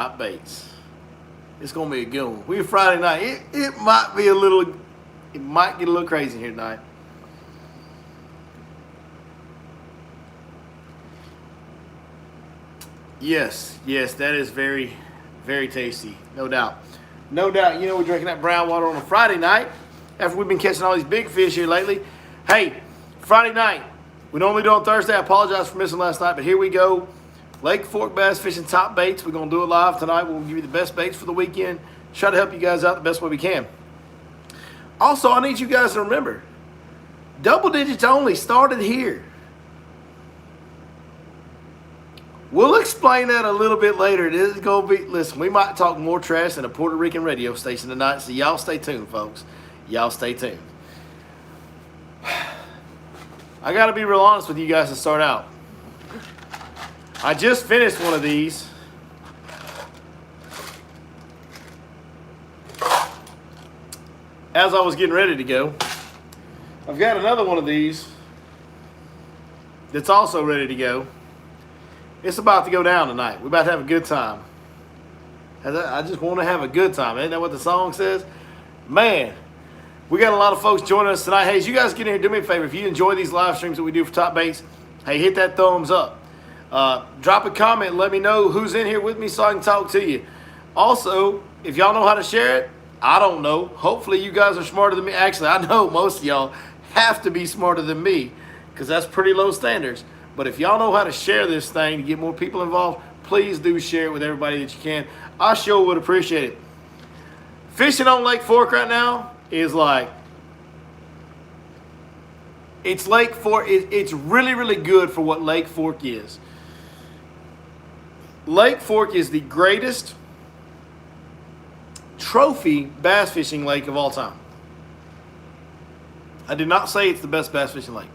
Hot baits. It's gonna be a good one. We're Friday night. It might be a little. It might get a little crazy here tonight. Yes, that is very, very tasty. No doubt. No doubt. You know, we're drinking that brown water on a Friday night after we've been catching all these big fish here lately. Hey, Friday night. We normally do on Thursday. I apologize for missing last night, but here we go. Lake Fork Bass Fishing Top Baits. We're going to do it live tonight. We'll give you the best baits for the weekend. Try to help you guys out the best way we can. Also, I need you guys to remember, double digits only started here. We'll explain that a little bit later. It is going to be, listen, we might talk more trash than a Puerto Rican radio station tonight, so y'all stay tuned, folks. Y'all stay tuned. I got to be real honest with you guys to start out. I just finished one of these. As I was getting ready to go, I've got another one of these that's also ready to go. It's about to go down tonight. We're about to have a good time. I just want to have a good time. Isn't that what the song says? Man, we got a lot of folks joining us tonight. Hey, as you guys get in here, do me a favor. If you enjoy these live streams that we do for Top Baits, hey, hit that thumbs up. Drop a comment and let me know who's in here with me so I can talk to you. Also, if y'all know how to share it, I don't know. Hopefully you guys are smarter than me. Actually, I know most of y'all have to be smarter than me because that's pretty low standards. But if y'all know how to share this thing to get more people involved, please do share it with everybody that you can. I sure would appreciate it. Fishing on Lake Fork right now is like, it's Lake Fork. It's really, really good for what Lake Fork is. Lake Fork is the greatest trophy bass fishing lake of all time. I did not say it's the best bass fishing lake.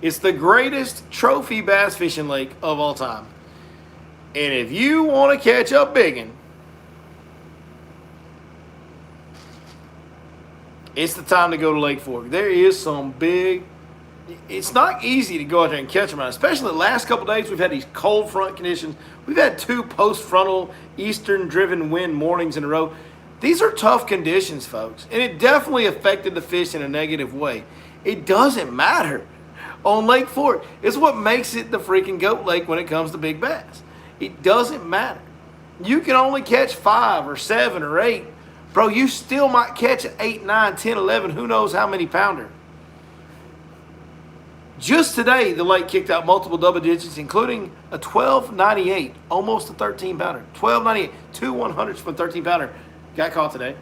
It's the greatest trophy bass fishing lake of all time. And if you want to catch a biggin, it's the time to go to Lake Fork. There is some big. It's not easy to go out there and catch them, especially the last couple of days. We've had these cold front conditions. We've had 2 post-frontal eastern-driven wind mornings in a row. These are tough conditions, folks, and it definitely affected the fish in a negative way. It doesn't matter on Lake Fork. It's what makes it the freaking goat lake when it comes to big bass. It doesn't matter. You can only catch 5 or 7 or 8. Bro, you still might catch an 8, 9, 10, 11, who knows how many pounder. Just today, the lake kicked out multiple double digits, including a 12.98, almost a 13 pounder. 12.98, 2 100s for a 13 pounder. Got caught today.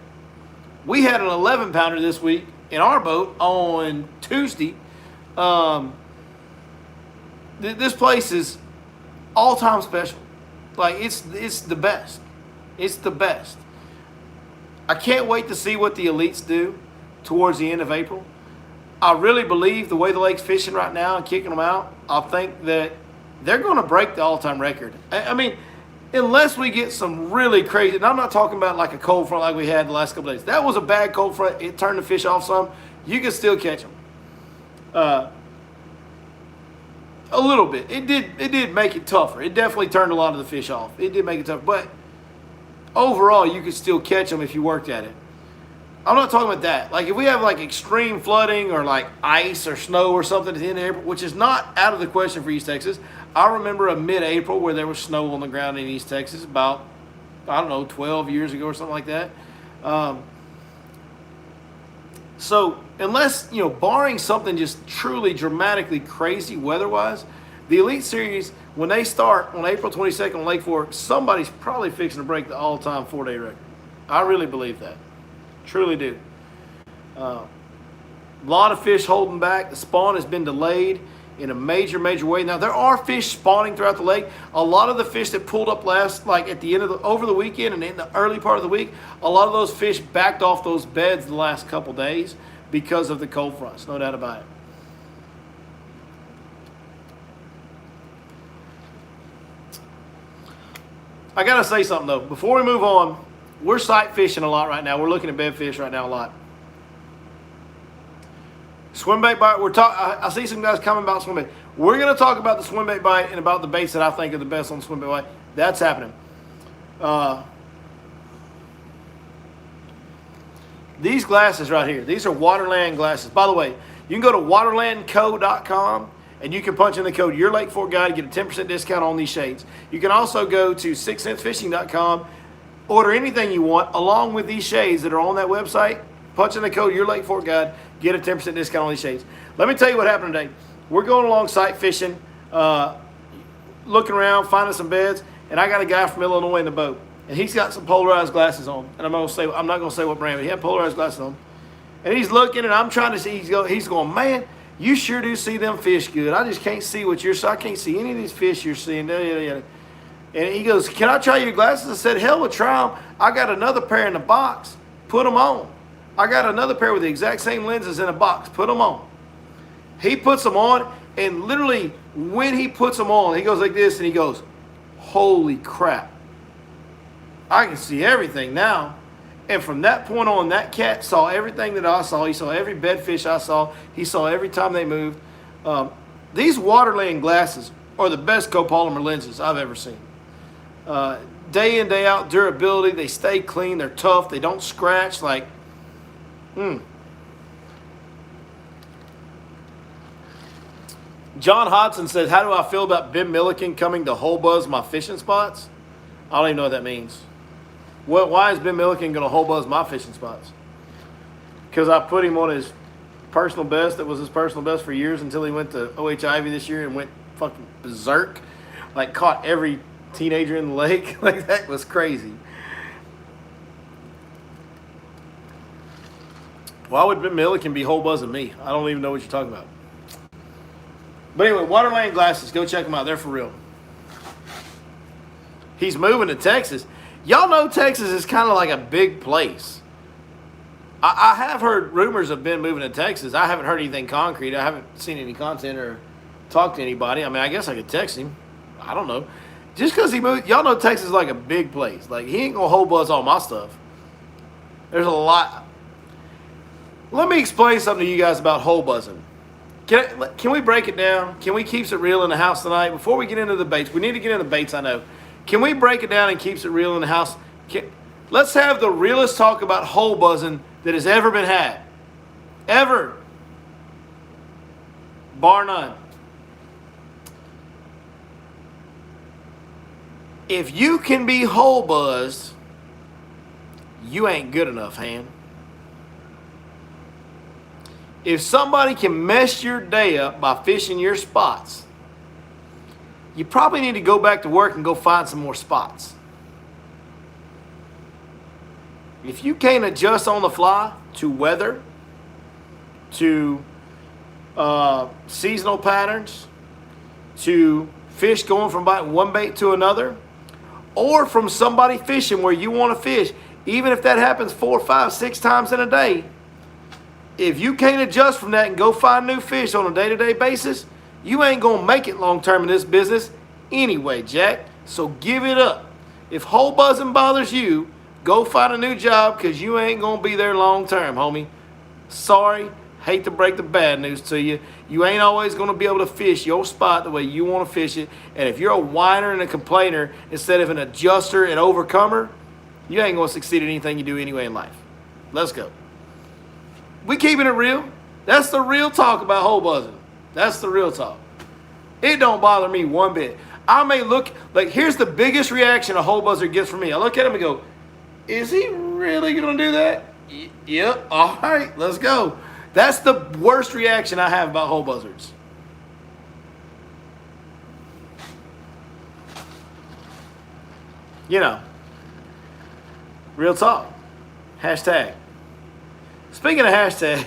We had an 11 pounder this week in our boat on Tuesday. This place is all-time special. Like, it's the best. It's the best. I can't wait to see what the elites do towards the end of April. I really believe the way the lake's fishing right now and kicking them out, I think that they're going to break the all-time record. I mean, unless we get some really crazy, and I'm not talking about like a cold front like we had the last couple days. That was a bad cold front. It turned the fish off some. You can still catch them. A little bit. It did make it tougher. It definitely turned a lot of the fish off. It did make it tougher. But overall, you could still catch them if you worked at it. I'm not talking about that. Like, if we have, like, extreme flooding or, like, ice or snow or something at the end of April, which is not out of the question for East Texas. I remember a mid-April where there was snow on the ground in East Texas about, I don't know, 12 years ago or something like that. So, unless, you know, barring something just truly dramatically crazy weather-wise, the Elite Series, when they start on April 22nd on Lake Fork, somebody's probably fixing to break the all-time 4-day record. I really believe that. Truly do. A lot of fish holding back. The spawn has been delayed in a major way. Now, there are fish spawning throughout the lake. A lot of the fish that pulled up last, like at the end of over the weekend and in the early part of the week, a lot of those fish backed off those beds the last couple days because of the cold fronts. No doubt about it. I got to say something, though. Before we move on, we're sight fishing a lot right now. We're looking at bed fish right now a lot. Swim bait bite. I see some guys coming about swim bait. We're going to talk about the swim bait bite and about the baits that I think are the best on the swim bait bite. That's happening. These glasses right here, these are Waterland glasses. By the way, you can go to waterlandco.com and you can punch in the code Your Lake Fork Guide to get a 10% discount on these shades. You can also go to 6centsfishing.com, order anything you want along with these shades that are on that website. Punch in the code Your Lake Fork Guide, get a 10% discount on these shades. Let me tell you what happened today. We're going along sight fishing, looking around, finding some beds, and I got a guy from Illinois in the boat, and he's got some polarized glasses on. And I'm not going to say what brand, but he had polarized glasses on. And he's looking, and I'm trying to see. He's going, man, you sure do see them fish good. I just can't see what you're seeing. I can't see any of these fish you're seeing. And he goes, can I try your glasses? I said, hell, we'll try them. I got another pair in the box. Put them on. I got another pair with the exact same lenses in a box. Put them on. He puts them on, and literally when he puts them on, he goes like this, and he goes, holy crap. I can see everything now. And from that point on, that cat saw everything that I saw. He saw every bedfish I saw. He saw every time they moved. These Waterland glasses are the best copolymer lenses I've ever seen. Day in, day out, durability. They stay clean. They're tough. They don't scratch. John Hodson says, how do I feel about Ben Milliken coming to hole buzz my fishing spots? I don't even know what that means. Why is Ben Milliken going to hole buzz my fishing spots? Because I put him on his personal best. That was his personal best for years until he went to OH Ivy this year and went fucking berserk. Like caught every teenager in the lake. Like that was crazy. Why would Ben Milliken be hole buzzing me? I don't even know what you're talking about. But anyway, Waterland glasses. Go check them out. They're for real. He's moving to Texas. Y'all know Texas is kind of like a big place. I have heard rumors of Ben moving to Texas. I haven't heard anything concrete. I haven't seen any content or talked to anybody. I mean, I guess I could text him. I don't know. Just because he moved, y'all know Texas is like a big place. Like, he ain't going to hole buzz all my stuff. There's a lot. Let me explain something to you guys about hole buzzing. Can we break it down? Can we keep it real in the house tonight? Before we get into the baits, we need to get into the baits, I know. Can we break it down and keep it real in the house? Let's have the realest talk about hole buzzing that has ever been had. Ever. Bar none. If you can be hole buzzed, you ain't good enough, Han. If somebody can mess your day up by fishing your spots, you probably need to go back to work and go find some more spots. If you can't adjust on the fly to weather, to seasonal patterns, to fish going from one bait to another, or from somebody fishing where you want to fish, even if that happens 4, 5, 6 times in a day, if you can't adjust from that and go find new fish on a day-to-day basis, you ain't going to make it long-term in this business anyway, Jack. So give it up. If hole buzzing bothers you, go find a new job because you ain't going to be there long-term, homie. Sorry. Hate to break the bad news to you. You ain't always going to be able to fish your spot the way you want to fish it. And if you're a whiner and a complainer instead of an adjuster and overcomer, you ain't going to succeed at anything you do anyway in life. Let's go. We keeping it real. That's the real talk about hole buzzing. That's the real talk. It don't bother me one bit. I may look, like, here's the biggest reaction a hole buzzer gets from me. I look at him and go, is he really going to do that? Yep. All right, let's go. That's the worst reaction I have about hole buzzards. You know, real talk. Hashtag. Speaking of hashtag,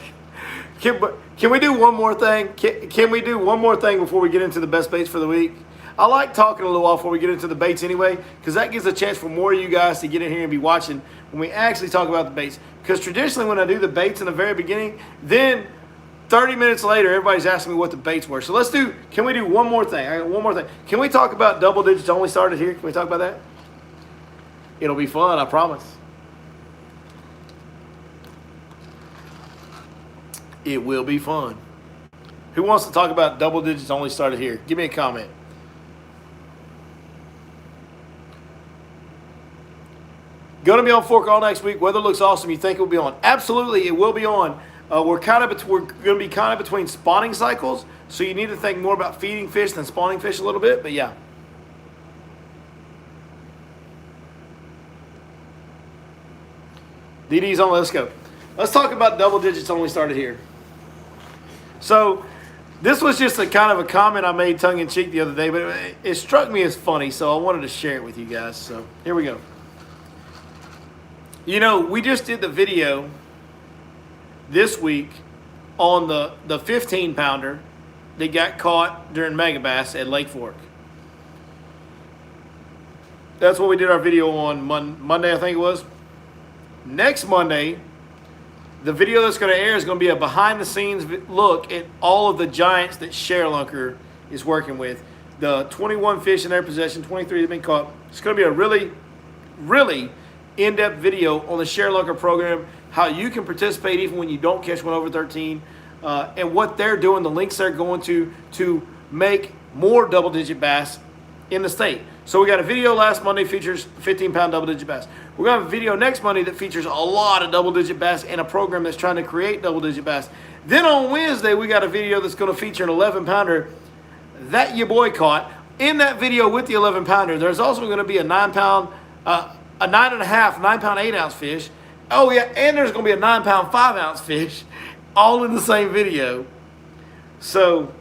can we do one more thing? Can we do one more thing before we get into the best baits for the week? I like talking a little while before we get into the baits anyway, because that gives a chance for more of you guys to get in here and be watching when we actually talk about the baits. Because traditionally when I do the baits in the very beginning, then 30 minutes later, everybody's asking me what the baits were. So can we do one more thing? I got one more thing. Can we talk about double digits only started here? Can we talk about that? It'll be fun, I promise. It will be fun. Who wants to talk about double digits only started here? Give me a comment. Going to be on Fork all next week. Weather looks awesome. You think it will be on? Absolutely, it will be on. We're going to be kind of between spawning cycles, so you need to think more about feeding fish than spawning fish a little bit. But yeah. DD's on. Let's go. Let's talk about double digits only started here. So this was just a kind of a comment I made tongue in cheek the other day, but it struck me as funny, so I wanted to share it with you guys. So here we go. You know, we just did the video this week on the 15 pounder that got caught during Megabass at Lake Fork. That's what we did our video on Monday, I think it was. Next Monday, the video that's going to air is going to be a behind-the-scenes look at all of the giants that ShareLunker is working with. The 21 fish in their possession, 23 have been caught. It's going to be a really, really in-depth video on the ShareLunker program, how you can participate even when you don't catch one over 13, and what they're doing, the links they're going to make more double-digit bass in the state. So we got a video last Monday features 15-pound double-digit bass. We're going to have a video next Monday that features a lot of double-digit bass and a program that's trying to create double-digit bass. Then on Wednesday, we got a video that's going to feature an 11-pounder that your boy caught. In that video with the 11-pounder, there's also going to be a 9-pound, a 9.5, 9-pound, 8-ounce fish. Oh, yeah, and there's going to be a 9-pound, 5-ounce fish all in the same video. So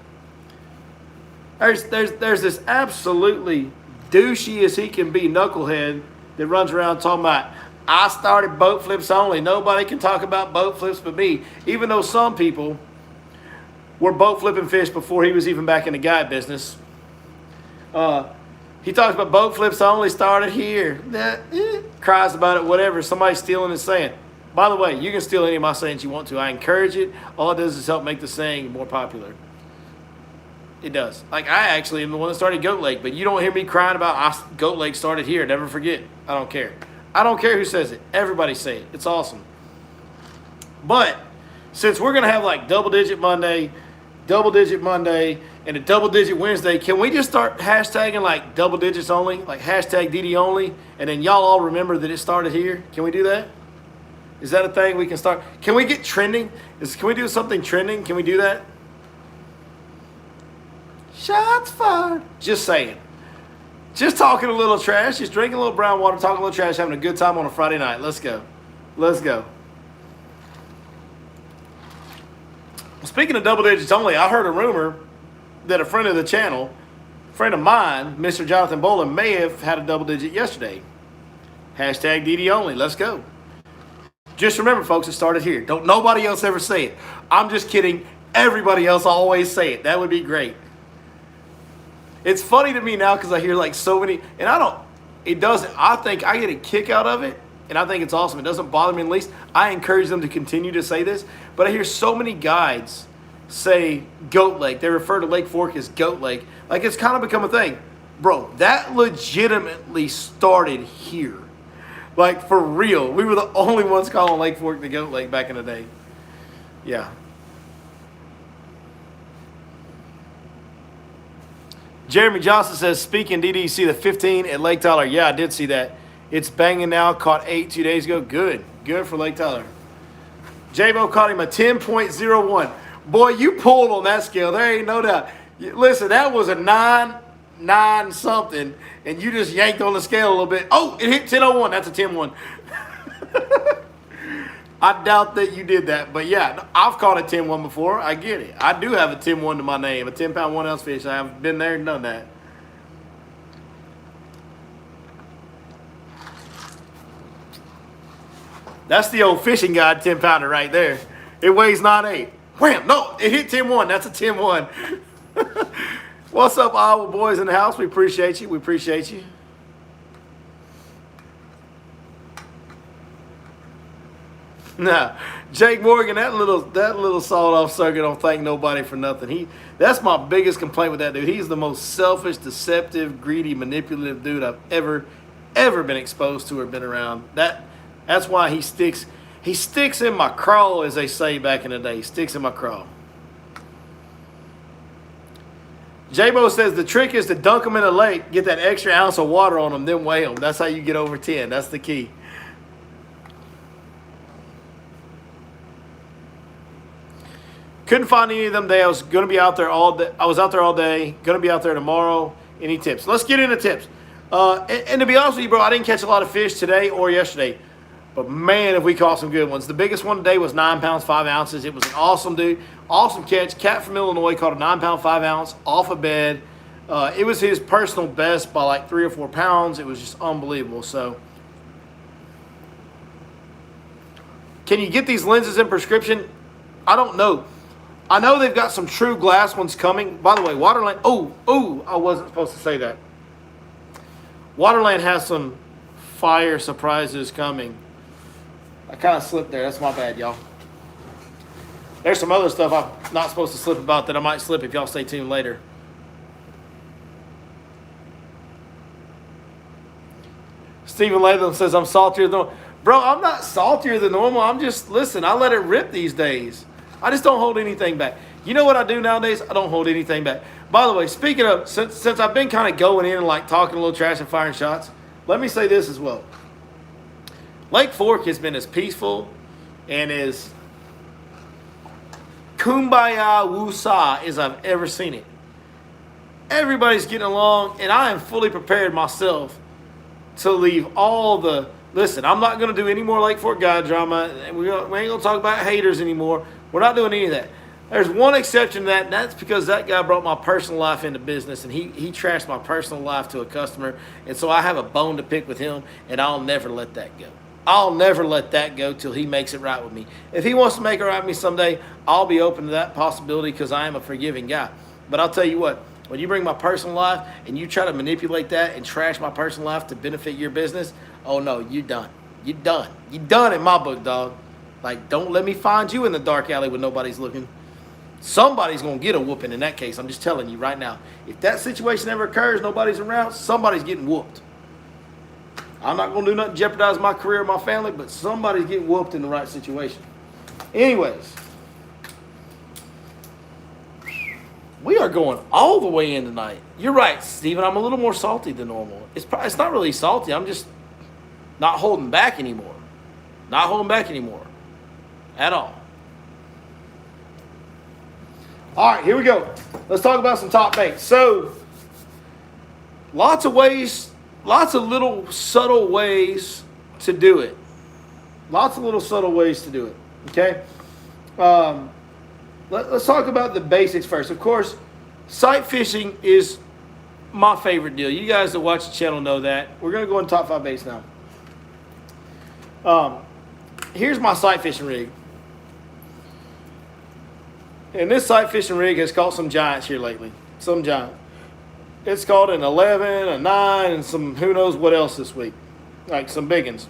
there's this absolutely douchey as he can be knucklehead that runs around talking about, I started boat flips only. Nobody can talk about boat flips but me. Even though some people were boat flipping fish before he was even back in the guide business. He talks about boat flips only, started here. Cries about it, whatever. Somebody's stealing his saying. By the way, you can steal any of my sayings you want to. I encourage it. All it does is help make the saying more popular. It does. Like, I actually am the one that started Goat Lake, but you don't hear me crying about Goat Lake started here. Never forget. I don't care. I don't care who says it. Everybody say it. It's awesome. But since we're going to have like double-digit Monday, and a double-digit Wednesday, can we just start hashtagging like double digits only, like hashtag DD only, and then y'all all remember that it started here? Can we do that? Is that a thing we can start? Can we get trending? Can we do something trending? Can we do that? Shots fired. Just saying. Just talking a little trash. Just drinking a little brown water, talking a little trash, having a good time on a Friday night. Let's go. Let's go. Speaking of double digits only, I heard a rumor that a friend of the channel, friend of mine, Mr. Jonathan Boland, may have had a double digit yesterday. Hashtag DD only. Let's go. Just remember, folks, it started here. Don't nobody else ever say it. I'm just kidding. Everybody else always say it. That would be great. It's funny to me now because I hear like so many, and I think I get a kick out of it, and I think it's awesome. It doesn't bother me in the least. I encourage them to continue to say this, but I hear so many guides say Goat Lake. They refer to Lake Fork as Goat Lake. Like, it's kind of become a thing. Bro, that legitimately started here. Like, for real. We were the only ones calling Lake Fork the Goat Lake back in the day. Yeah. Jeremy Johnson says, speaking DD, the 15 at Lake Tyler. Yeah, I did see that. It's banging now. Caught 8 2 days ago. Good. Good for Lake Tyler. J-Bo caught him a 10.01. Boy, you pulled on that scale. There ain't no doubt. Listen, that was a 9 something, and you just yanked on the scale a little bit. Oh, it hit 10.01. That's a 10.1. I doubt that you did that. But, yeah, I've caught a 10.1 before. I get it. I do have a 10.1 to my name, a 10-pound, 1-ounce fish. I have been there and done that. That's the old fishing guide 10-pounder right there. It weighs 9.8. Wham! No, it hit 10.1. That's a 10.1. What's up, Iowa boys in the house? We appreciate you. We appreciate you. Now, Jake Morgan, that little sawed-off sucker don't thank nobody for nothing. That's my biggest complaint with that dude. He's the most selfish, deceptive, greedy, manipulative dude I've ever been exposed to or been around. That's why he sticks in my craw, as they say back in the day. He sticks in my craw. J-Bo says the trick is to dunk them in a lake, get that extra ounce of water on them, then weigh them. That's how you get over 10. That's the key. Couldn't find any of them today. I was going to be out there all day. I was out there all day. Going to be out there tomorrow. Any tips? Let's get into tips. And to be honest with you, bro, I didn't catch a lot of fish today or yesterday. But, man, if we caught some good ones. The biggest one today was 9 pounds, 5 ounces. It was an awesome dude. Awesome catch. Cat from Illinois caught a 9 pound, 5 ounce off a bed. It was his personal best by like 3 or 4 pounds. It was just unbelievable. So, can you get these lenses in prescription? I don't know. I know they've got some true glass ones coming. By the way, Waterland. Oh, I wasn't supposed to say that. Waterland has some fire surprises coming. I kind of slipped there. That's my bad, y'all. There's some other stuff I'm not supposed to slip about that I might slip if y'all stay tuned later. Stephen Latham says, I'm saltier than normal. Bro, I'm not saltier than normal. I'm just, listen, I let it rip these days. I just don't hold anything back. You know what I do nowadays? I don't hold anything back. By the way, speaking of, since I've been kind of going in and like talking a little trash and firing shots, let me say this as well. Lake Fork has been as peaceful and as kumbaya woosah as I've ever seen it. Everybody's getting along, and I am fully prepared myself to leave all the... Listen, I'm not going to do any more Lake Fork guy drama. We ain't going to talk about haters anymore. We're not doing any of that. There's one exception to that, and that's because that guy brought my personal life into business, and he trashed my personal life to a customer, and so I have a bone to pick with him, and I'll never let that go. I'll never let that go till he makes it right with me. If he wants to make it right with me someday, I'll be open to that possibility because I am a forgiving guy. But I'll tell you what, when you bring my personal life and you try to manipulate that and trash my personal life to benefit your business, oh no, you're done. You're done. You're done in my book, dog. Like, don't let me find you in the dark alley when nobody's looking. Somebody's going to get a whooping in that case. I'm just telling you right now. If that situation ever occurs, nobody's around, somebody's getting whooped. I'm not going to do nothing to jeopardize my career or my family, but somebody's getting whooped in the right situation. Anyways, we are going all the way in tonight. You're right, Steven. I'm a little more salty than normal. It's not really salty. I'm just not holding back anymore. Not holding back anymore. At all. All right, here we go. Let's talk about some top baits. So, lots of ways, lots of little subtle ways to do it. Lots of little subtle ways to do it. Okay? Let's talk about the basics first. Of course, sight fishing is my favorite deal. You guys that watch the channel know that. We're going to go into top 5 baits now. Here's my sight fishing rig. And this sight fishing rig has caught some giants here lately. Some giant. It's caught an 11, a 9, and some who knows what else this week. Like some big ones.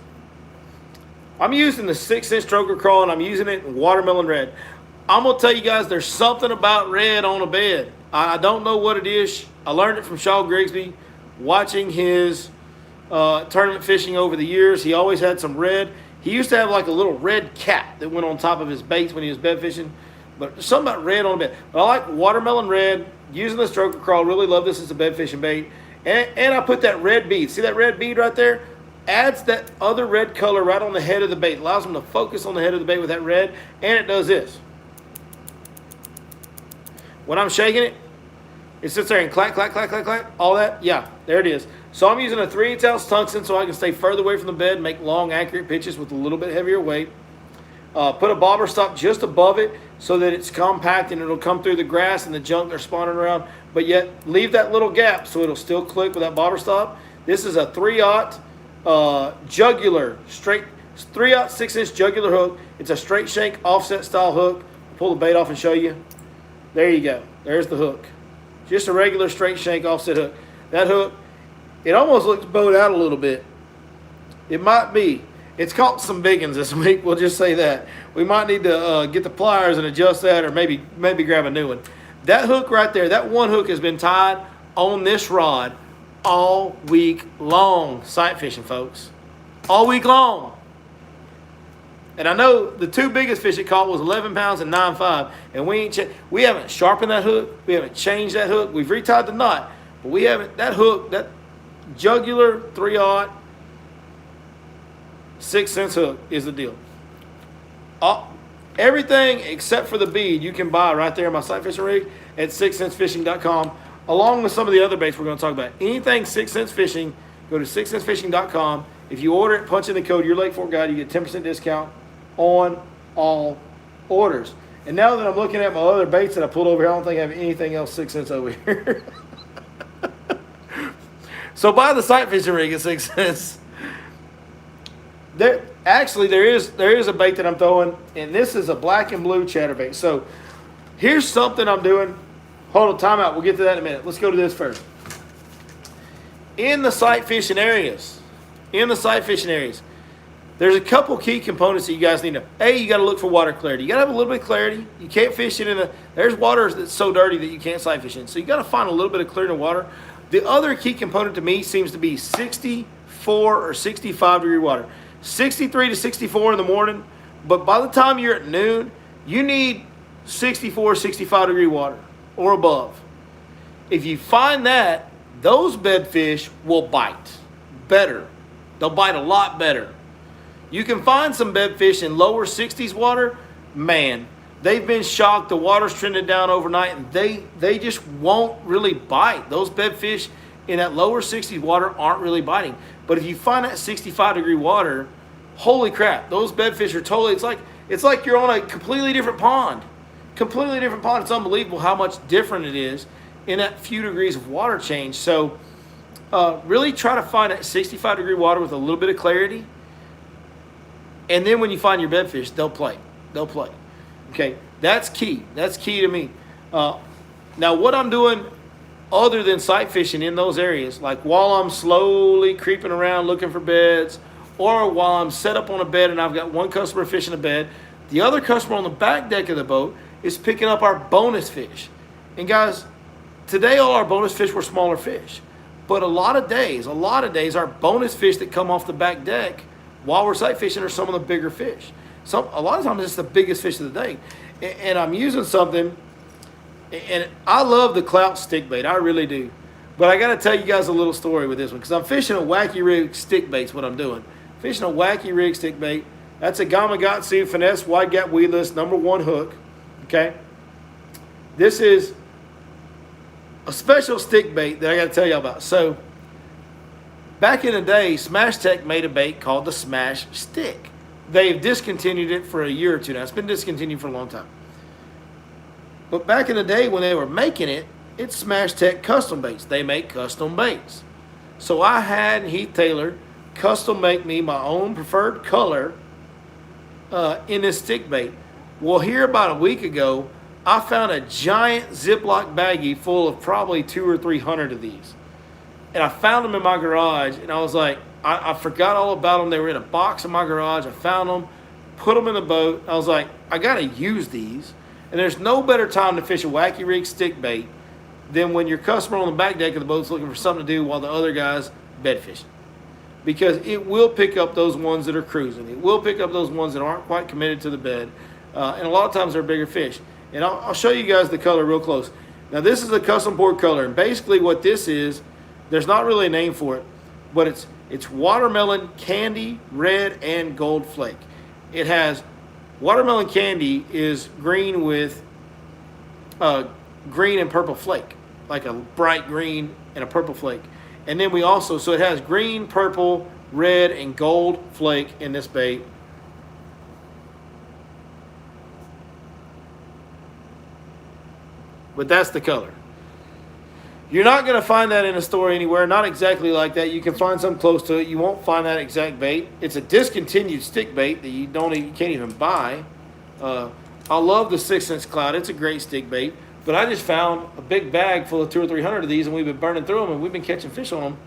I'm using the 6-inch stroker crawl, and I'm using it in watermelon red. I'm going to tell you guys, there's something about red on a bed. I don't know what it is. I learned it from Shaw Grigsby, watching his tournament fishing over the years. He always had some red. He used to have like a little red cap that went on top of his baits when he was bed fishing. But there's something about red on a bed. But I like watermelon red, using the stroker crawl. Really love this as a bed fishing bait. And I put that red bead. See that red bead right there? Adds that other red color right on the head of the bait. Allows them to focus on the head of the bait with that red. And it does this. When I'm shaking it, it sits there and clack, clack, clack, clack, clack. All that. Yeah, there it is. So I'm using a 3/8 ounce tungsten so I can stay further away from the bed, make long, accurate pitches with a little bit heavier weight. Put a bobber stop just above it so that it's compact and it'll come through the grass and the junk they're spawning around, but yet leave that little gap so it'll still click with that bobber stop. This is a 3/0 jugular, straight 3/0 6-inch jugular hook. It's a straight shank offset style hook. Pull the bait off and show you. There you go. There's the hook. Just a regular straight shank offset hook. That hook, it almost looks bowed out a little bit. It might be. It's caught some big ones this week. We'll just say that. We might need to get the pliers and adjust that, or maybe grab a new one. That hook right there, that one hook has been tied on this rod all week long. Sight fishing, folks. All week long. And I know the two biggest fish it caught was 11 pounds and 9.5. And we haven't sharpened that hook. We haven't changed that hook. We've retied the knot. But we haven't, that hook, that jugular 3/0 6-cent hook is the deal. Everything except for the bead you can buy right there in my sight fishing rig at 6centsfishing.com, along with some of the other baits we're going to talk about. Anything 6 Cents Fishing, go to 6centsfishing.com. If you order it, punch in the code Your Lake Fork Guide, you get 10% discount on all orders. And now that I'm looking at my other baits that I pulled over here, I don't think I have anything else 6 cents over here. So buy the sight fishing rig at 6 cents. There is a bait that I'm throwing, and this is a black and blue chatterbait. So here's something I'm doing. Hold on, time out. We'll get to that in a minute. Let's go to this first. In the sight fishing areas, there's a couple key components that you guys need to know. A, you got to look for water clarity. You got to have a little bit of clarity. You can't fish it there's water that's so dirty that you can't sight fish in. So you got to find a little bit of clarity in water. The other key component to me seems to be 64 or 65 degree water. 63 to 64 in the morning, but by the time you're at noon, you need 64, 65 degree water or above. If you find that, those bedfish will bite better. They'll bite a lot better. You can find some bedfish in lower 60s water. Man, they've been shocked. The water's trending down overnight, and they just won't really bite. Those bedfish in that lower 60s water aren't really biting. But if you find that 65 degree water, holy crap, those bedfish are totally, it's like you're on a completely different pond. Completely different pond. It's unbelievable how much different it is in that few degrees of water change. So really try to find that 65 degree water with a little bit of clarity. And then when you find your bedfish, they'll play. They'll play. Okay, that's key. That's key to me. Now what I'm doing other than sight fishing in those areas, like while I'm slowly creeping around looking for beds, or while I'm set up on a bed and I've got one customer fishing a bed, the other customer on the back deck of the boat is picking up our bonus fish. And guys, today all our bonus fish were smaller fish. But a lot of days, our bonus fish that come off the back deck while we're sight fishing are some of the bigger fish. A lot of times it's the biggest fish of the day. And I'm using something, and I love the clout stick bait, I really do. But I got to tell you guys a little story with this one, because I'm fishing a wacky rig stick bait's what I'm doing. Fishing a wacky rig stick bait. That's a Gamakatsu Finesse Wide Gap Weedless #1 hook. Okay. This is a special stick bait that I got to tell you about. So back in the day, Smash Tech made a bait called the Smash Stick. They've discontinued it for a year or two now. It's been discontinued for a long time. But back in the day when they were making it, it's Smash Tech custom baits. They make custom baits. So I had Heath Taylor custom make me my own preferred color in this stick bait. Well, here about a week ago, I found a giant Ziploc baggie full of probably 200 or 300 of these. And I found them in my garage, and I was like, I forgot all about them. They were in a box in my garage. I found them, put them in the boat. I was like, I got to use these. And there's no better time to fish a wacky rig stick bait than when your customer on the back deck of the boat's looking for something to do while the other guy's bed fishing. Because it will pick up those ones that are cruising. It will pick up those ones that aren't quite committed to the bed. And a lot of times they're bigger fish. And I'll show you guys the color real close. Now this is a custom poured color. And basically what this is, there's not really a name for it, but it's watermelon candy, red, and gold flake. It has watermelon candy is green with green and purple flake, like a bright green and a purple flake. And then we also, so it has green, purple, red, and gold flake in this bait. But that's the color. You're not going to find that in a store anywhere, not exactly like that. You can find some close to it. You won't find that exact bait. It's a discontinued stick bait that you can't even buy. I love the 6 Cents Cloud. It's a great stick bait. But I just found a big bag full of 200 or 300 of these, and we've been burning through them, and we've been catching fish on them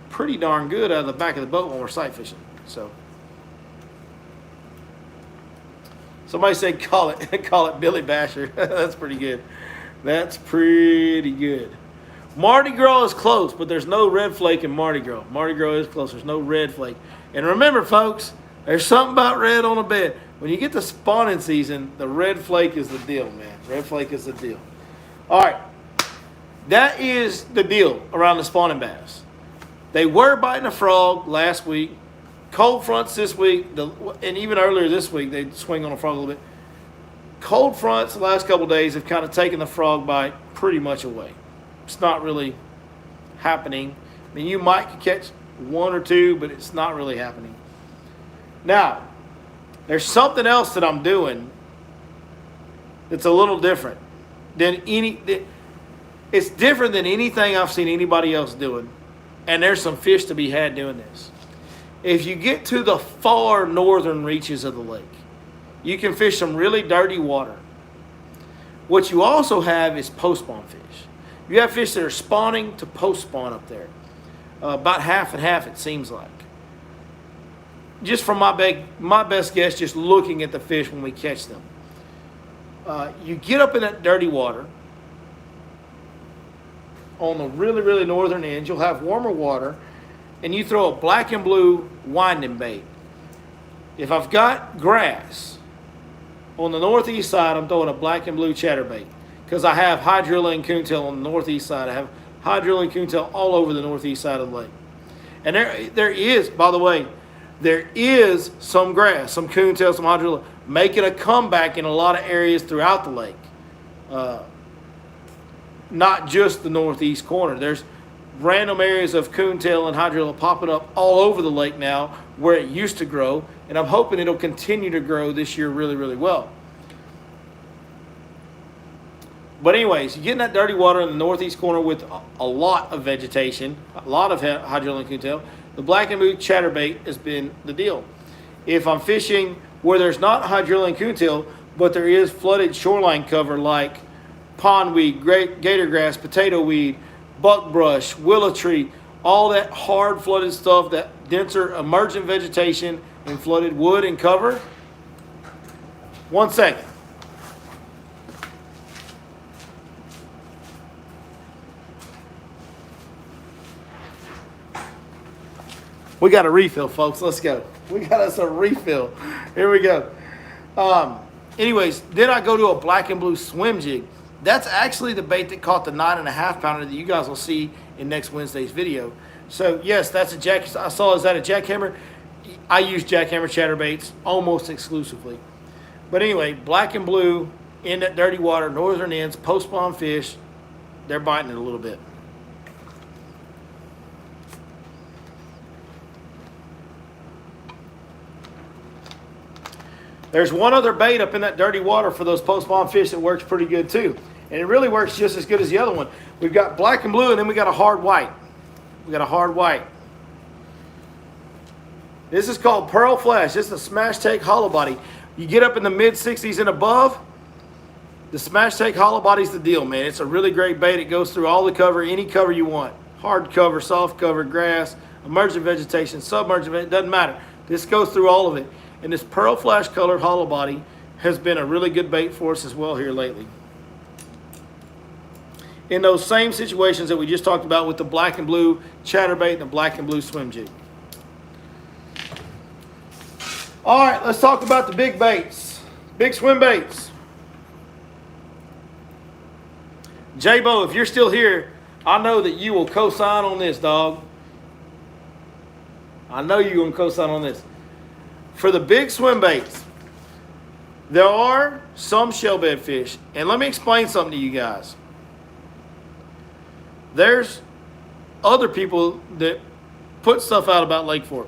pretty darn good out of the back of the boat when we're sight fishing. So somebody said call it Billy Basher. That's pretty good. That's pretty good. Mardi Gras is close, but there's no red flake in Mardi Gras. Mardi Gras is close. There's no red flake. And remember, folks, there's something about red on a bed. When you get to spawning season, the red flake is the deal, man. Red flake is the deal. All right. That is the deal around the spawning bass. They were biting a frog last week. Cold fronts this week, and even earlier this week, they'd swing on a frog a little bit. cold fronts the last couple of days have kind of taken the frog bite pretty much away. It's not really happening. I mean, you might catch one or two, but it's not really happening. Now, there's something else that I'm doing that's a little different than it's different than anything I've seen anybody else doing. And there's some fish to be had doing this. If you get to the far northern reaches of the lake, you can fish some really dirty water. What you also have is post-spawn fish. You have fish that are spawning to post-spawn up there. About half and half, it seems like. Just from my best guess, just looking at the fish when we catch them. You get up in that dirty water. On the really, really northern end, you'll have warmer water, and you throw a black and blue winding bait. If I've got grass on the northeast side, I'm throwing a black and blue chatterbait because I have hydrilla and coontail on the northeast side. I have hydrilla and coontail all over the northeast side of the lake. And there is, by the way, there is some grass, some coontail, some hydrilla making a comeback in a lot of areas throughout the lake. Not just the northeast corner. There's random areas of coontail and hydrilla popping up all over the lake now where it used to grow, and I'm hoping it'll continue to grow this year really, really well. But anyways, you get in that dirty water in the northeast corner with a lot of vegetation, a lot of hydrilla and coontail. The black and blue chatterbait has been the deal. If I'm fishing where there's not hydrilla and coontail, but there is flooded shoreline cover like pondweed, gator grass, potato weed, buckbrush, willow tree, all that hard flooded stuff, that denser emergent vegetation and flooded wood and cover. 1 second. We got a refill, folks. Let's go. We got us a refill. Here we go. Anyways, then I go to a black and blue swim jig. That's actually the bait that caught the 9.5 pounder that you guys will see in next Wednesday's video. So yes, that's a jack. I saw, is that a jackhammer? I use jackhammer chatterbaits almost exclusively. But anyway, black and blue in that dirty water, northern ends, post-spawn fish, they're biting it a little bit. There's one other bait up in that dirty water for those post-spawn fish that works pretty good too. And it really works just as good as the other one. We've got black and blue, and then we got a hard white. We got a hard white. This is called Pearl Flash. This is a smash take hollow body. You get up in the mid-60s and above, the smash take hollow body's the deal, man. It's a really great bait. It goes through all the cover, any cover you want. Hard cover, soft cover, grass, emergent vegetation, submergent, it doesn't matter. This goes through all of it. And this Pearl Flash colored hollow body has been a really good bait for us as well here lately. In those same situations that we just talked about with the black and blue chatterbait and the black and blue swim jig. All right, let's talk about the big baits, big swim baits. J-Bo, if you're still here, I know that you will co-sign on this, dog. I know you're going to co-sign on this. For the big swim baits, there are some shellbed fish. And let me explain something to you guys. There's other people that put stuff out about Lake Fork.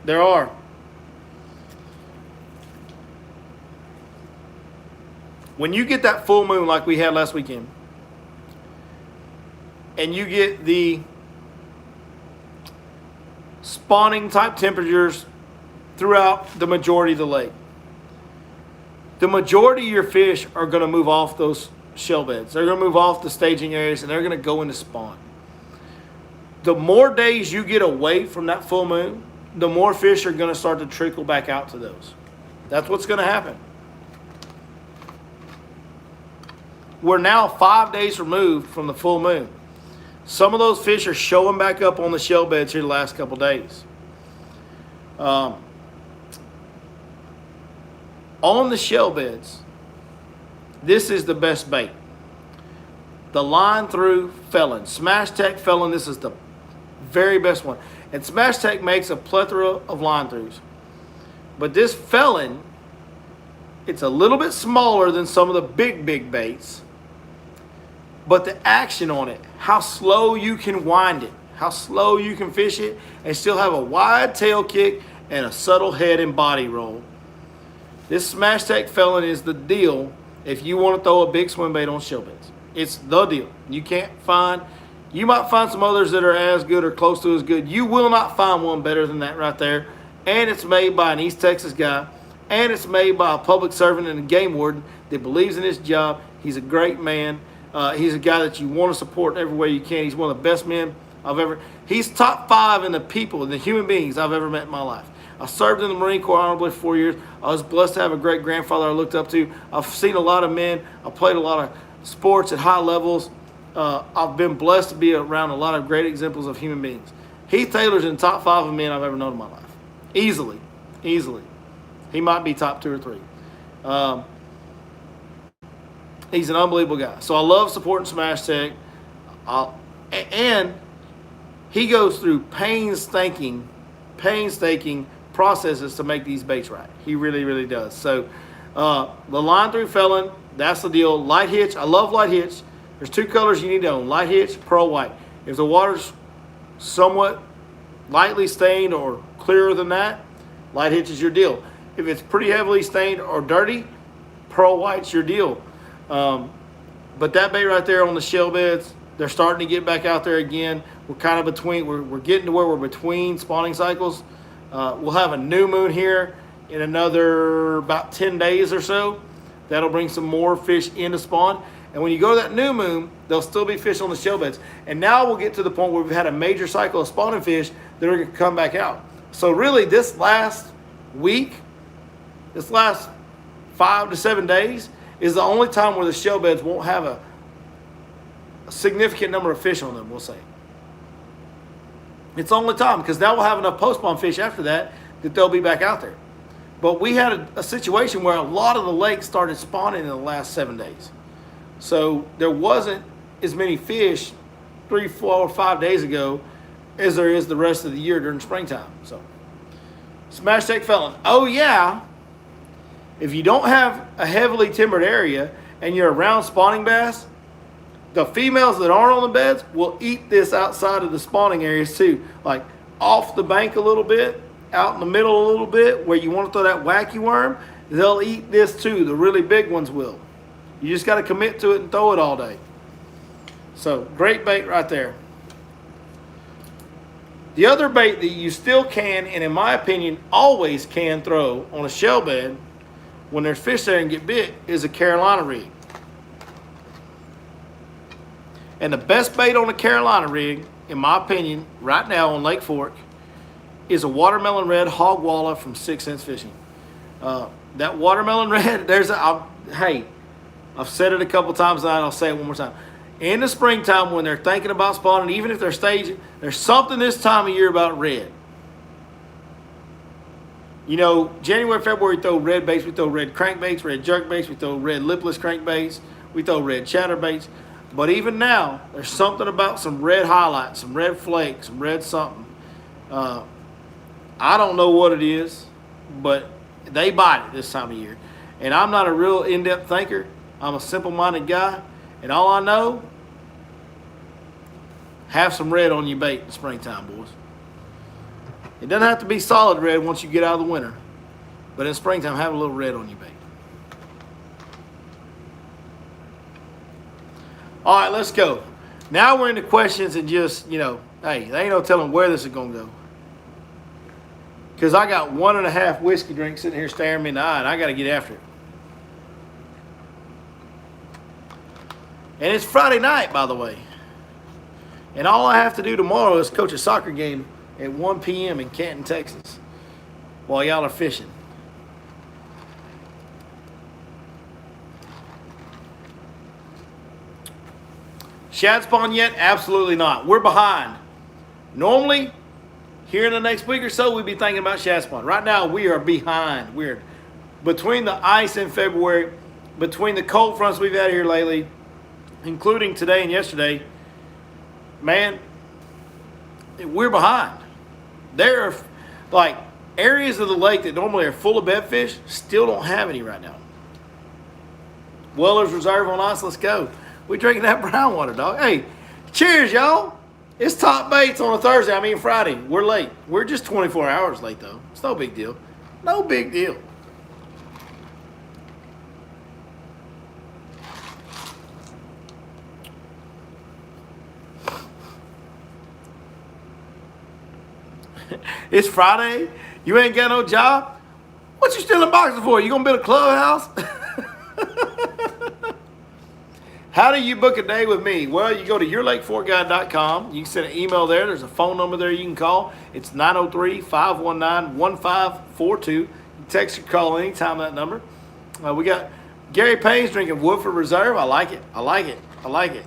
There are. When you get that full moon like we had last weekend, and you get the spawning type temperatures throughout the majority of the lake, the majority of your fish are going to move off those shell beds. They're going to move off the staging areas, and they're going to go into spawn. The more days you get away from that full moon, the more fish are going to start to trickle back out to those. That's what's going to happen. We're now 5 days removed from the full moon. Some of those fish are showing back up on the shell beds here the last couple days. On the shell beds, this is the best bait. The line through felon, Smash Tech felon, this is the very best one. And Smash Tech makes a plethora of line throughs. But this felon It's a little bit smaller than some of the big baits. But the action on it, how slow you can wind it, how slow you can fish it, and still have a wide tail kick and a subtle head and body roll. This Smash Tech Felon is the deal if you want to throw a big swim bait on shell beds. It's the deal. You might find some others that are as good or close to as good. You will not find one better than that right there. And it's made by an East Texas guy. And it's made by a public servant and a game warden that believes in his job. He's a great man. He's a guy that you want to support every way you can. He's one of the best men he's top 5 in the people, in the human beings I've ever met in my life. I served in the Marine Corps honorably for 4 years. I was blessed to have a great grandfather I looked up to. I've seen a lot of men. I played a lot of sports at high levels. I've been blessed to be around a lot of great examples of human beings. Heath Taylor's in top 5 of men I've ever known in my life. Easily. He might be top 2 or 3. He's an unbelievable guy. So I love supporting Smash Tech. And he goes through painstaking processes to make these baits right. He really does. So the line through Felon, that's the deal. Light hitch, I love light hitch. There's 2 colors you need to own, light hitch, pearl white. If the water's somewhat lightly stained or clearer than that, light hitch is your deal. If it's pretty heavily stained or dirty, pearl white's your deal. But that bait right there on the shell beds, they're starting to get back out there again. We're kind of between, we're getting to where we're between spawning cycles. We'll have a new moon here in another about 10 days or so. That'll bring some more fish into spawn. And when you go to that new moon, there'll still be fish on the shell beds. And now we'll get to the point where we've had a major cycle of spawning fish that are going to come back out. So really this last week, this last 5 to 7 days is the only time where the shell beds won't have a significant number of fish on them, we'll say. It's the only time, because now we'll have enough post-spawn fish after that they'll be back out there. But we had a situation where a lot of the lakes started spawning in the last 7 days. So there wasn't as many fish 3, 4, 5 days ago as there is the rest of the year during springtime. So Smash Tech Felon. Oh yeah, if you don't have a heavily timbered area and you're around spawning bass, the females that aren't on the beds will eat this outside of the spawning areas too. Like off the bank a little bit, out in the middle a little bit, where you want to throw that wacky worm, they'll eat this too. The really big ones will. You just got to commit to it and throw it all day. So great bait right there. The other bait that you still can, and in my opinion always can throw on a shell bed when there's fish there and get bit, is a Carolina rig. And the best bait on a Carolina rig, in my opinion, right now on Lake Fork, is a watermelon red hog walleye from 6 Cents Fishing. That watermelon red, hey, I've said it a couple times tonight, I'll say it one more time. In the springtime when they're thinking about spawning, even if they're staging, there's something this time of year about red. You know, January, February, we throw red baits, we throw red crankbaits, red jerkbaits, we throw red lipless crankbaits, we throw red chatterbaits. But even now, there's something about some red highlights, some red flakes, some red something. I don't know what it is, but they bite it this time of year. And I'm not a real in-depth thinker. I'm a simple-minded guy. And all I know, have some red on your bait in the springtime, boys. It doesn't have to be solid red once you get out of the winter. But in springtime, have a little red on your bait. All right, let's go. Now we're into questions and just, hey, there ain't no telling where this is going to go. Because I got 1.5 whiskey drinks sitting here staring me in the eye, and I got to get after it. And it's Friday night, by the way. And all I have to do tomorrow is coach a soccer game at 1 p.m. in Canton, Texas, while y'all are fishing. Shad spawn yet? Absolutely not. We're behind. Normally, here in the next week or so, we'd be thinking about shad spawn. Right now, we are behind. We're between the ice in February, between the cold fronts we've had here lately, including today and yesterday, man, we're behind. There are like areas of the lake that normally are full of bedfish, still don't have any right now. Weller's Reserve on ice. Let's go. We drinking that brown water, dog. Hey, cheers, y'all. It's Top Baits on a Thursday. I mean Friday. We're late. We're just 24 hours late, though. It's no big deal. No big deal. It's Friday. You ain't got no job. What you stealing boxes for? You gonna build a clubhouse? How do you book a day with me? Well, you go to yourlakeforkguy.com. You can send an email there. There's a phone number there you can call. It's 903-519-1542. You can text or call anytime that number. We got Gary Payne's drinking Woodford Reserve. I like it. I like it. I like it.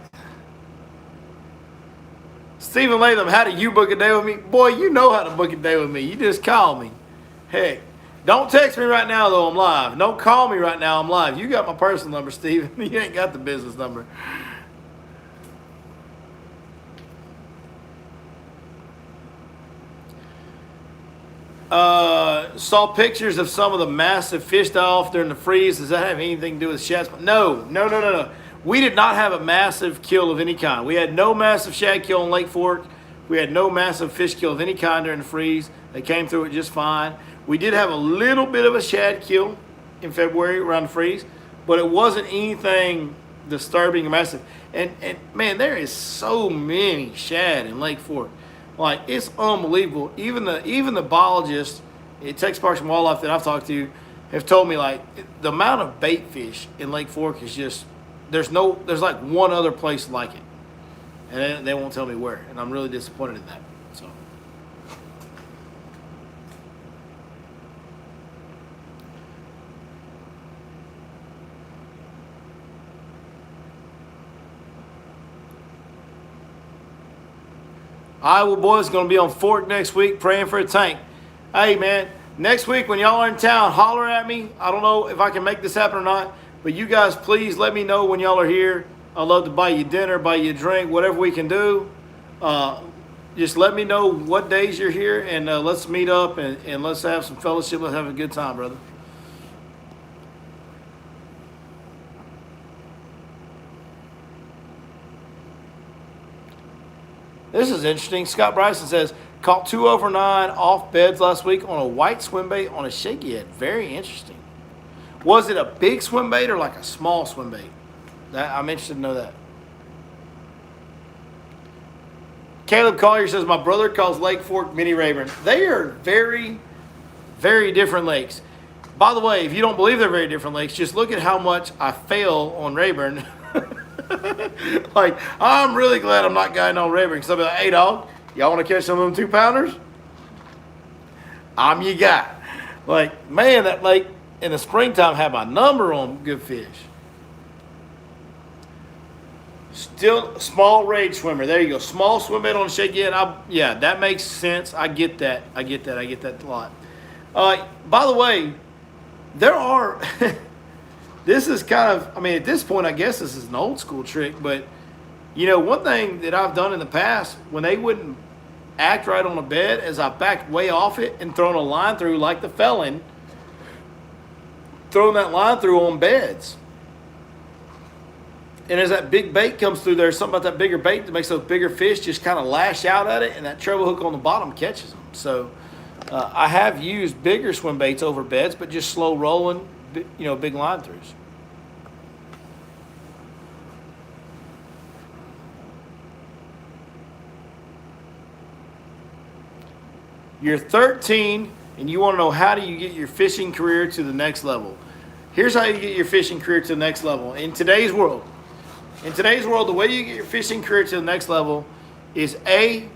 Stephen Latham, how do you book a day with me? Boy, you know how to book a day with me. You just call me. Heck, don't text me right now, though. I'm live. Don't call me right now. I'm live. You got my personal number, Stephen. You ain't got the business number. Saw pictures of some of the massive fish die-off during the freeze. Does that have anything to do with shad? No. We did not have a massive kill of any kind. We had no massive shad kill in Lake Fork. We had no massive fish kill of any kind during the freeze. They came through it just fine. We did have a little bit of a shad kill in February around the freeze, but it wasn't anything disturbing or massive. And man, there is so many shad in Lake Fork. Like, it's unbelievable. Even the biologists at Texas Parks and Wildlife that I've talked to have told me, like, the amount of bait fish in Lake Fork is just, there's like one other place like it. And they won't tell me where. And I'm really disappointed in that. So. Iowa boys going to be on Fork next week praying for a tank. Hey, man, next week when y'all are in town, holler at me. I don't know if I can make this happen or not, but you guys please let me know when y'all are here. I'd love to buy you dinner, buy you a drink, whatever we can do. Just let me know what days you're here, and let's meet up and let's have some fellowship. Let's have a good time, brother. This is interesting. Scott Bryson says, caught 2 over 9 off beds last week on a white swim bait on a shaky head. Very interesting. Was it a big swim bait or like a small swim bait? I'm interested to know that. Caleb Collier says, my brother calls Lake Fork Mini Rayburn. They are very, very different lakes. By the way, if you don't believe they're very different lakes, just look at how much I fail on Rayburn. Like, I'm really glad I'm not guiding on Rayburn, because I'll be like, hey, dog, y'all want to catch some of them 2-pounders? I'm your guy. Like, man, that lake in the springtime had my number on good fish. Still small rage swimmer. There you go. Small swim bait on a shaky head. Yeah, that makes sense. I get that. I get that a lot. By the way, there are this is kind of, I mean, at this point, I guess this is an old school trick, but you know, one thing that I've done in the past when they wouldn't act right on a bed is I backed way off it and thrown a line through like the felon, throwing that line through on beds. And as that big bait comes through, there's something about that bigger bait that makes those bigger fish just kind of lash out at it, and that treble hook on the bottom catches them. So I have used bigger swim baits over beds, but just slow rolling, you know, big line throughs. You're 13 and you want to know how do you get your fishing career to the next level. Here's how you get your fishing career to the next level. In today's world, the way you get your fishing career to the next level is A,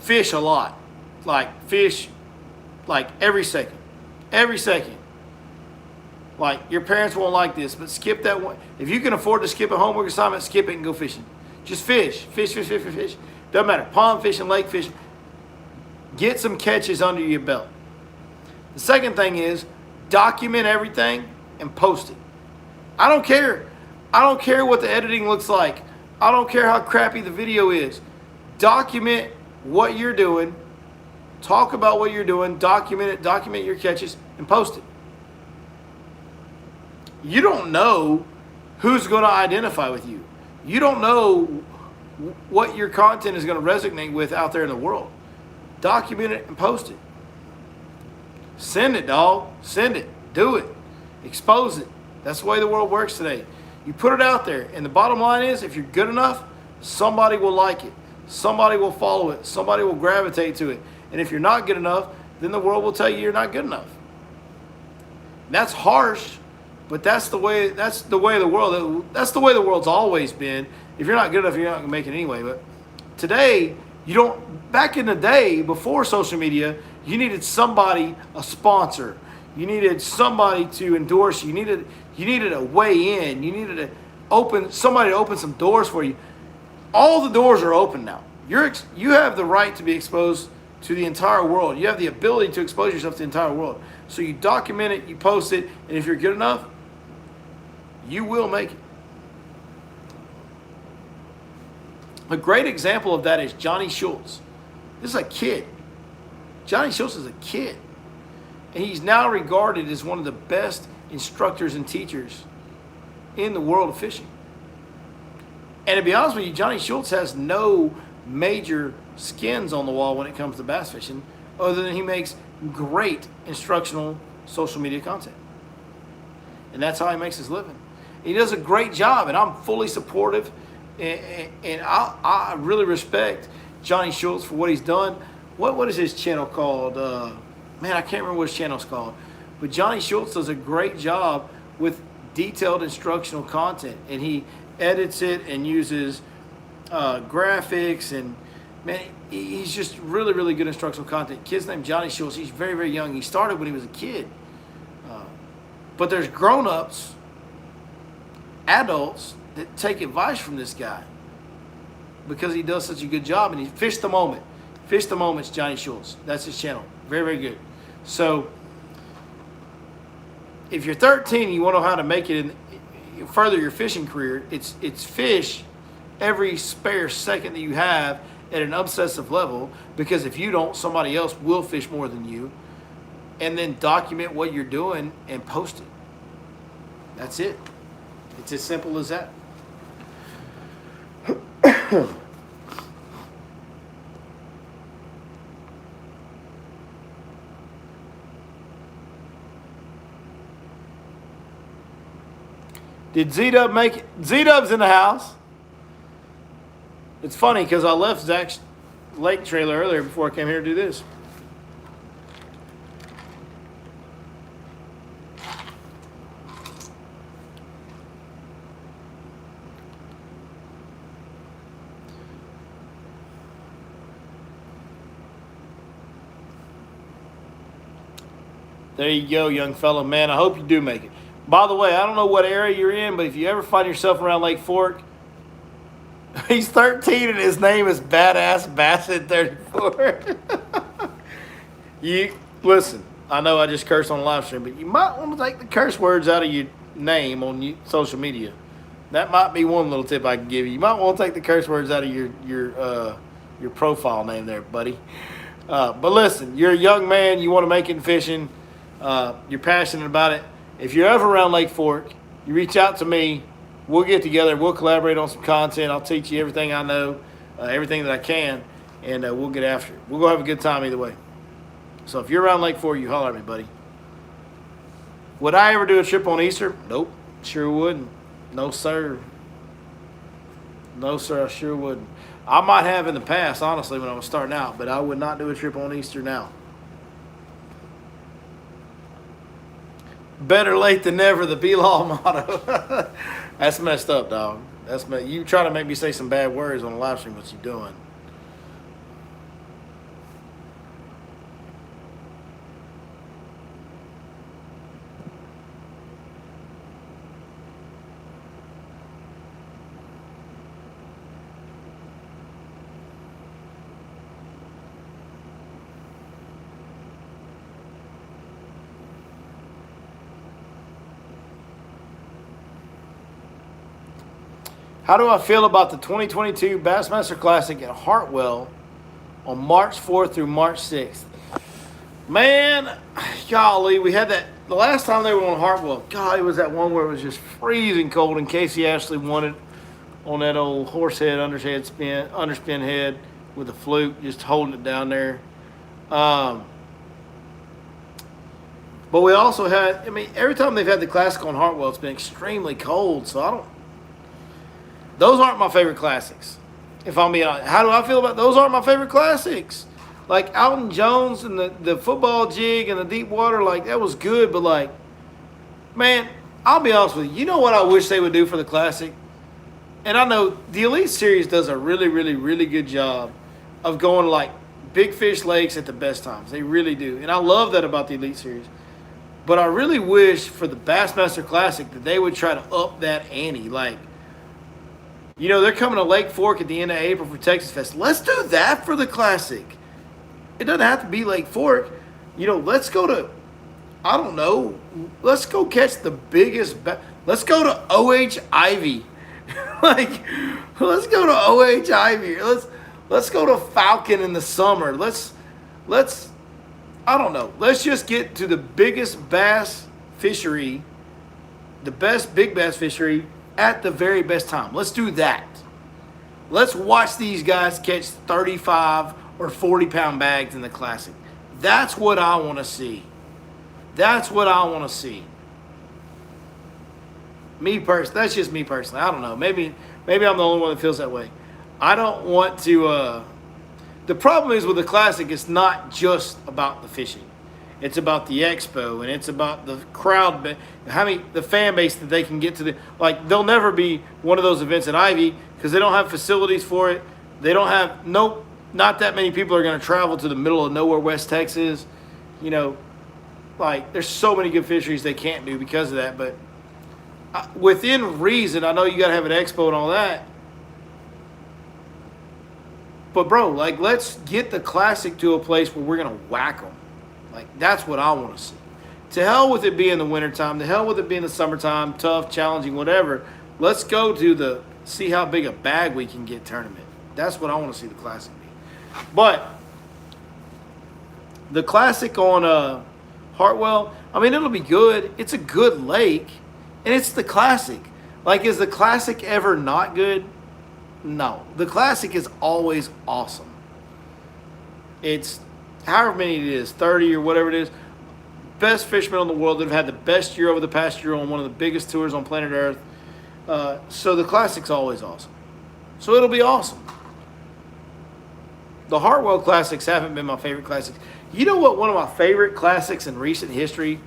fish a lot. Like fish like every second. Every second. Like, your parents won't like this, but skip that one. If you can afford to skip a homework assignment, skip it and go fishing. Just fish. Fish. Doesn't matter. Pond fishing, lake fishing. Get some catches under your belt. The second thing is document everything and post it. I don't care. I don't care what the editing looks like. I don't care how crappy the video is. Document what you're doing. Talk about what you're doing. Document it. Document your catches and post it. You don't know who's going to identify with you. You don't know what your content is going to resonate with out there in the world. Document it and post it. Send it, dog. Send it. Do it. Expose it. That's the way the world works today. You put it out there, and the bottom line is, if you're good enough, somebody will like it. Somebody will follow it. Somebody will gravitate to it. And if you're not good enough, then the world will tell you you're not good enough. That's harsh, but that's the way of the world. That's the way the world's always been. If you're not good enough, you're not going to make it anyway. But today, you don't. Back in the day, before social media, you needed somebody, a sponsor. You needed somebody to endorse you. You needed a way in. You needed somebody to open some doors for you. All the doors are open now. You have the right to be exposed to the entire world. You have the ability to expose yourself to the entire world. So you document it, you post it, and if you're good enough, you will make it. A great example of that is Johnny Schultz. This is a kid. Johnny Schultz is a kid. And he's now regarded as one of the best instructors and teachers in the world of fishing. And to be honest with you, Johnny Schultz has no major skins on the wall when it comes to bass fishing, other than he makes great instructional social media content. And that's how he makes his living. He does a great job, and I'm fully supportive, and I really respect Johnny Schultz for what he's done. What is his channel called? Man, I can't remember what his channel's called. But Johnny Schultz does a great job with detailed instructional content, and he edits it and uses graphics, and man, he's just really, really good instructional content. Kid's named Johnny Schultz. He's very, very young. He started when he was a kid. But there's grown-ups, adults, that take advice from this guy because he does such a good job. And he Fish the Moment. Fish the Moment's Johnny Schultz. That's his channel. Very, very good. So if you're 13 and you want to know how to make it further your fishing career, it's fish every spare second that you have at an obsessive level, because if you don't, somebody else will fish more than you. And then document what you're doing and post it. That's it. It's as simple as that. Did Z-Dub make it? Z-Dub's in the house. It's funny because I left Zach's lake trailer earlier before I came here to do this. There you go, young fella. Man, I hope you do make it. By the way, I don't know what area you're in, but if you ever find yourself around Lake Fork, he's 13 and his name is Badass Bassett 34. You listen, I know I just cursed on the live stream, but you might want to take the curse words out of your name on social media. That might be one little tip I can give you. You might want to take the curse words out of your profile name there, buddy. But listen, you're a young man. You want to make it in fishing. You're passionate about it. If you're ever around Lake Fork, you reach out to me. We'll get together. We'll collaborate on some content. I'll teach you everything I know, everything that I can, and we'll get after it. We'll go have a good time either way. So if you're around Lake Fork, you holler at me, buddy. Would I ever do a trip on Easter? Nope. Sure wouldn't. No, sir. No, sir, I sure wouldn't. I might have in the past, honestly, when I was starting out, but I would not do a trip on Easter now. Better late than never, the B-Law motto. That's messed up, dog. You try to make me say some bad words on the live stream. What you doing? How do I feel about the 2022 Bassmaster Classic at Hartwell on March 4th through March 6th? Man, golly, we had that the last time they were on Hartwell, God, it was that one where it was just freezing cold, and Casey Ashley won it on that old horse head, underspin head with a fluke, just holding it down there. But we also had, I mean, every time they've had the Classic on Hartwell, it's been extremely cold. So those aren't my favorite classics. If I'm being honest, how do I feel about those? Aren't my favorite classics. Like Alton Jones and the football jig and the deep water, like that was good. But like, man, I'll be honest with you. You know what I wish they would do for the Classic? And I know the Elite Series does a really, really, really good job of going like big fish lakes at the best times. They really do. And I love that about the Elite Series. But I really wish for the Bassmaster Classic that they would try to up that ante. Like, you know, they're coming to Lake Fork at the end of April for Texas Fest. Let's do that for the Classic. It doesn't have to be Lake Fork. You know, let's go to, I don't know, let's go catch the biggest, let's go to O.H. Ivy. Like, let's go to O.H. Ivy. Let's go to Falcon in the summer. Let's I don't know. Let's just get to the biggest bass fishery, the best big bass fishery at the very best time. Let's do that. Let's watch these guys catch 35 or 40-pound bags in the Classic. That's what I want to see. That's what I want to see. Me personally, that's just me personally. I don't know. Maybe I'm the only one that feels that way. I don't want to. The problem is with the Classic, it's not just about the fishing. It's about the expo, and it's about the crowd, the fan base that they can get to. Like, they'll never be one of those events at Ivy because they don't have facilities for it. They don't have, not that many people are going to travel to the middle of nowhere, West Texas. You know, like, there's so many good fisheries they can't do because of that. But within reason, I know you got to have an expo and all that. But, bro, like, let's get the Classic to a place where we're going to whack them. Like, that's what I want to see. To hell with it being the wintertime. To hell with it being the summertime, tough, challenging, whatever. Let's go to see how big a bag we can get tournament. That's what I want to see the Classic be. But the Classic on Hartwell, I mean, it'll be good. It's a good lake, and it's the Classic. Like, is the Classic ever not good? No. The Classic is always awesome. It's however many it is, 30 or whatever it is, best fishermen in the world that have had the best year over the past year on one of the biggest tours on planet Earth. So the Classic's always awesome. So it'll be awesome. The Hartwell Classics haven't been my favorite classics. You know what one of my favorite classics in recent history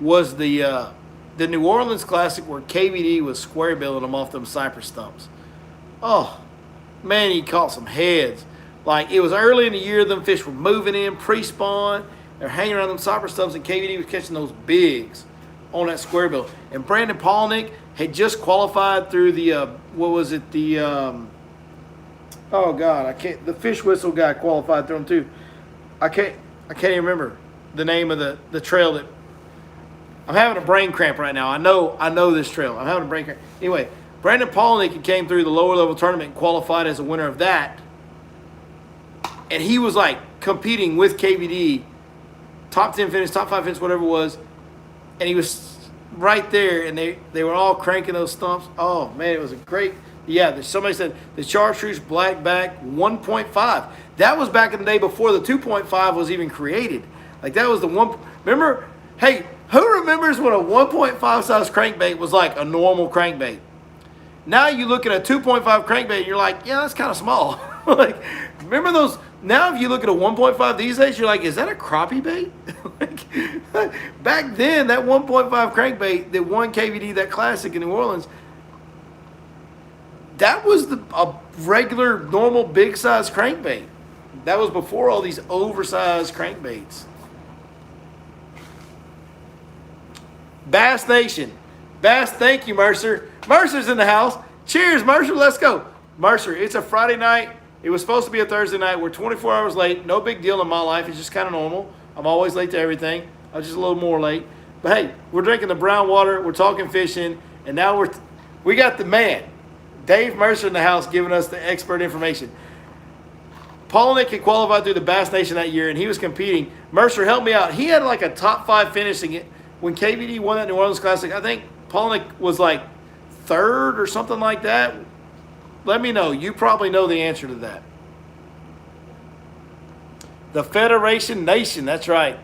was the New Orleans Classic where KVD was square billing them off them cypress stumps. Oh, man, he caught some heads. Like, it was early in the year, them fish were moving in, pre-spawn. They're hanging around them cypress stumps, and KVD was catching those bigs on that square bill. And Brandon Palnick had just qualified through the, the fish whistle guy qualified through him too. I can't even remember the name of the trail that, I'm having a brain cramp right now. I know this trail. I'm having a brain cramp. Anyway, Brandon Palnick came through the lower level tournament and qualified as a winner of that. And he was like competing with KVD, top 10 finish, top 5 finish, whatever it was. And he was right there, and they were all cranking those stumps. Oh, man, it was a great, somebody said the chartreuse blackback 1.5. That was back in the day before the 2.5 was even created. Like, that was the one, remember, hey, who remembers when a 1.5 size crankbait was like a normal crankbait? Now you look at a 2.5 crankbait and you're like, yeah, that's kind of small. Like, remember those? Now if you look at a 1.5 these days, you're like, is that a crappie bait? Like, back then, that 1.5 crankbait that won KVD, that classic in New Orleans, that was a regular, normal, big size crankbait. That was before all these oversized crankbaits. Bass Nation. Bass, thank you, Mercer. Mercer's in the house. Cheers, Mercer. Let's go. Mercer, it's a Friday night. It was supposed to be a Thursday night. We're 24 hours late. No big deal in my life. It's just kind of normal. I'm always late to everything. I was just a little more late. But hey, we're drinking the brown water. We're talking fishing. And now we got the man, Dave Mercer, in the house giving us the expert information. Palnick had qualified through the Bass Nation that year, and he was competing. Mercer, help me out. He had like a top 5 finish when KVD won that New Orleans Classic, I think Palaniuk was like third or something like that. Let me know. You probably know the answer to that. The Federation Nation, that's right.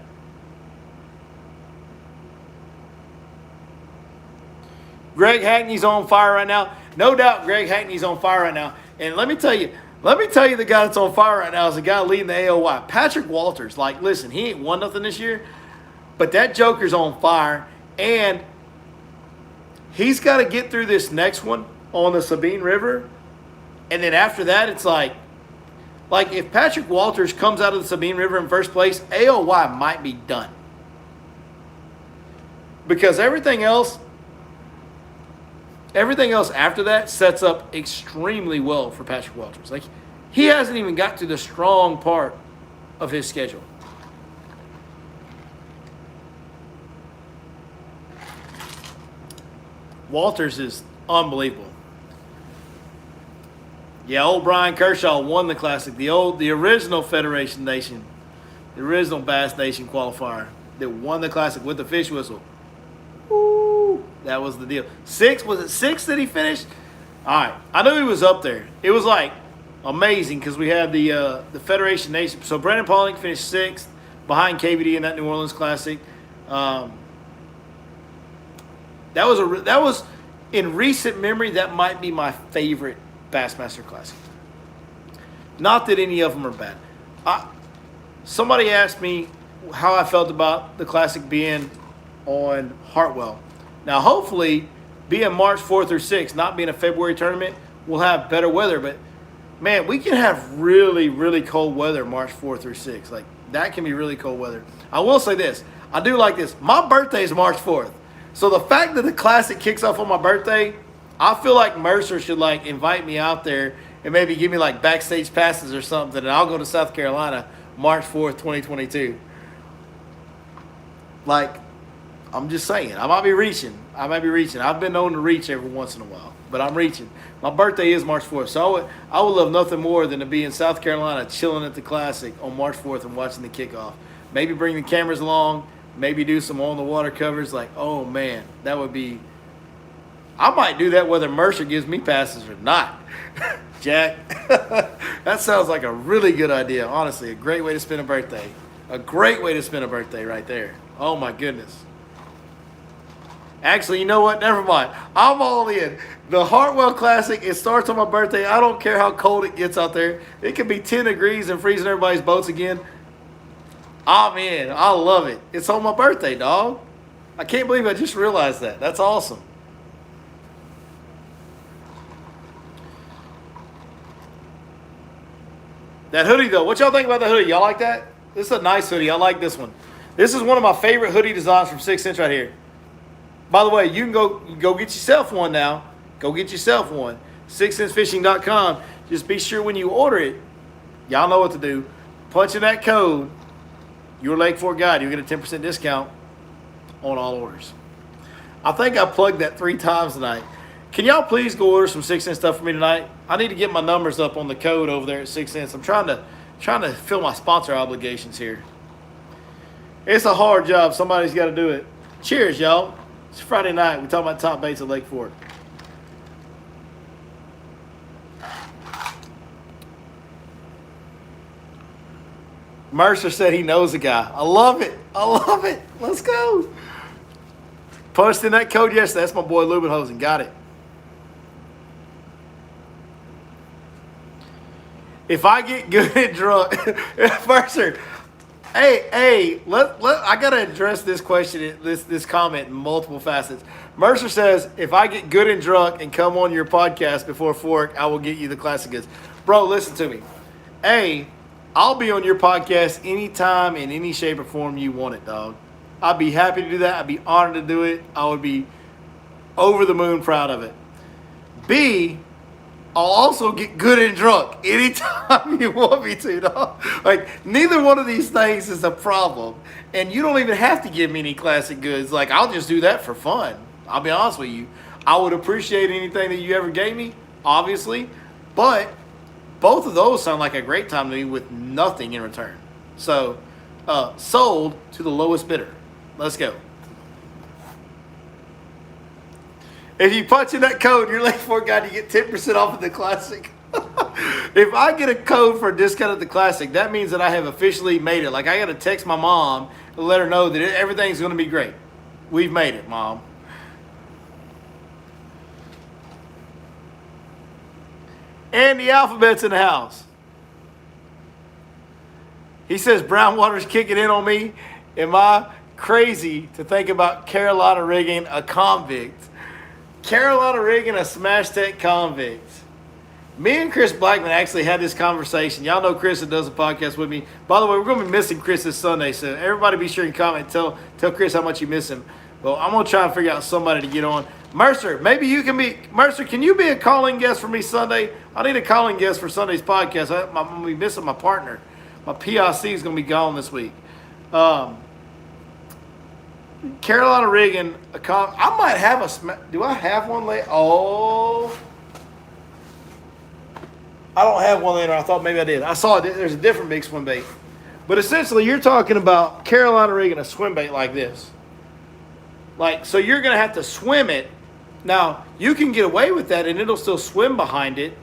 Greg Hackney's on fire right now. No doubt Greg Hackney's on fire right now. And let me tell you the guy that's on fire right now is the guy leading the AOY. Patrick Walters. Like, listen, he ain't won nothing this year, but that Joker's on fire. And he's got to get through this next one on the Sabine River. And then after that, it's like if Patrick Walters comes out of the Sabine River in first place, AOY might be done. Because everything else after that sets up extremely well for Patrick Walters. Like, he hasn't even got to the strong part of his schedule. Walters is unbelievable. Yeah, old Brian Kershaw won the Classic. The original Federation Nation, the original Bass Nation qualifier that won the Classic with the fish whistle. Woo, that was the deal. Was it six that he finished? All right, I knew he was up there. It was like amazing because we had the Federation Nation. So Brandon Palaniuk finished sixth behind KVD in that New Orleans Classic. That was in recent memory. That might be my favorite Bassmaster Classic. Not that any of them are bad. Somebody asked me how I felt about the Classic being on Hartwell. Now, hopefully, being March 4th or 6th, not being a February tournament, we'll have better weather. But, man, we can have really, really cold weather March 4th or 6th. Like, that can be really cold weather. I will say this. I do like this. My birthday is March 4th. So the fact that the Classic kicks off on my birthday, I feel like Mercer should, like, invite me out there and maybe give me, like, backstage passes or something, and I'll go to South Carolina March 4th, 2022. Like, I'm just saying. I might be reaching. I've been known to reach every once in a while, but I'm reaching. My birthday is March 4th, so I would love nothing more than to be in South Carolina chilling at the Classic on March 4th and watching the kickoff. Maybe bring the cameras along, maybe do some on-the-water covers. Like, oh, man, that would be – I might do that whether Mercer gives me passes or not. Jack, that sounds like a really good idea. Honestly, a great way to spend a birthday. A great way to spend a birthday right there. Oh, my goodness. Actually, you know what? Never mind. I'm all in. The Hartwell Classic, it starts on my birthday. I don't care how cold it gets out there. It could be 10 degrees and freezing everybody's boats again. I'm in. I love it. It's on my birthday, dog. I can't believe I just realized that. That's awesome. That hoodie, though. What y'all think about the hoodie? Y'all like that? This is a nice hoodie. I like this one. This is one of my favorite hoodie designs from 6th Sense right here. By the way, you can go get yourself one now. Go get yourself one. 6thsensefishing.com. Just be sure when you order it, y'all know what to do. Punch in that code, your Lake Fork Guide. You'll get a 10% discount on all orders. I think I plugged that 3 times tonight. Can y'all please go order some 6th Sense stuff for me tonight? I need to get my numbers up on the code over there at 6th Sense. I'm trying to fill my sponsor obligations here. It's a hard job. Somebody's got to do it. Cheers, y'all. It's Friday night. We're talking about top baits at Lake Fork. Mercer said he knows a guy. I love it. I love it. Let's go. Punched in that code yesterday. That's my boy Lubinhosen. Got it. If I get good and drunk, Mercer, hey, I gotta address this question, this comment in multiple facets. Mercer says, if I get good and drunk and come on your podcast before Fork, I will get you the classic goods. Bro, listen to me. I'll be on your podcast anytime in any shape or form you want it, dog. I'd be happy to do that. I'd be honored to do it. I would be over the moon proud of it. B, I'll also get good and drunk anytime you want me to, dog. Like, neither one of these things is a problem. And you don't even have to give me any classic goods. Like, I'll just do that for fun. I'll be honest with you. I would appreciate anything that you ever gave me, obviously. But both of those sound like a great time to me with nothing in return. So, sold to the lowest bidder. Let's go. If you punch in that code, you're late for it, guy, you get 10% off of the Classic. If I get a code for a discount at the Classic, that means that I have officially made it. Like, I got to text my mom to let her know that everything's going to be great. We've made it, Mom. And the alphabet's in the house. He says brown water's kicking in on me. Am I crazy to think about Carolina rigging a convict? Carolina rigging a smash tech convict. Me and Chris Blackman actually had this conversation. Y'all know Chris that does a podcast with me. By the way, we're going to be missing Chris this Sunday, so everybody be sure and comment. Tell Chris how much you miss him. Well, I'm going to try and figure out somebody to get on. Mercer, maybe you can be... Mercer, can you be a calling guest for me Sunday? I need a calling guest for Sunday's podcast. I'm going to be missing my partner. My PIC is going to be gone this week. Carolina rigging a I might have a... Do I have one late? Oh... I don't have one later. I thought maybe I did. I saw it. There's a different big swim bait. But essentially, you're talking about Carolina rigging a swim bait like this. Like, so you're going to have to swim it. Now, you can get away with that, and it'll still swim behind it.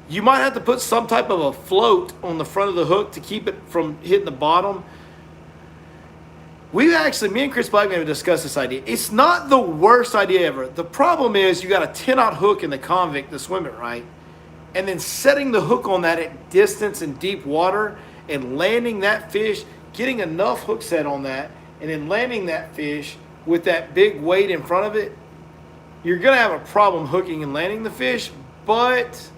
You might have to put some type of a float on the front of the hook to keep it from hitting the bottom. Me and Chris Blackman have discussed this idea. It's not the worst idea ever. The problem is you got a 10-aught hook in the convict to swim it right. And then setting the hook on that at distance in deep water and landing that fish, getting enough hook set on that, and then landing that fish with that big weight in front of it, you're going to have a problem hooking and landing the fish, but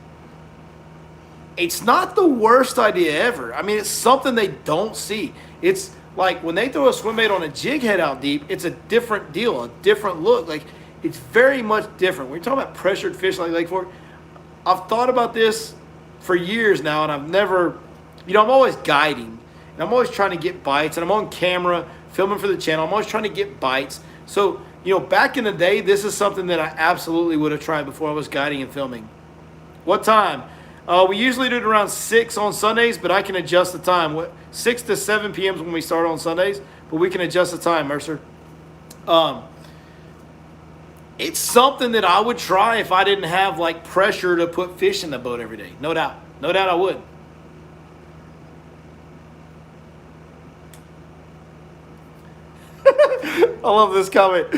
it's not the worst idea ever. I mean, it's something they don't see. It's like when they throw a swim bait on a jig head out deep, it's a different deal, a different look. Like, it's very much different. When you're talking about pressured fish like Lake Fork, I've thought about this for years now, and I've never, I'm always guiding, and I'm always trying to get bites, and I'm on camera filming for the channel. I'm always trying to get bites. So, back in the day, this is something that I absolutely would have tried before I was guiding and filming. What time? We usually do it around 6 on Sundays, but I can adjust the time. 6 to 7 p.m. is when we start on Sundays, but we can adjust the time, Mercer. It's something that I would try if I didn't have like pressure to put fish in the boat every day. No doubt. No doubt I would. I love this comment.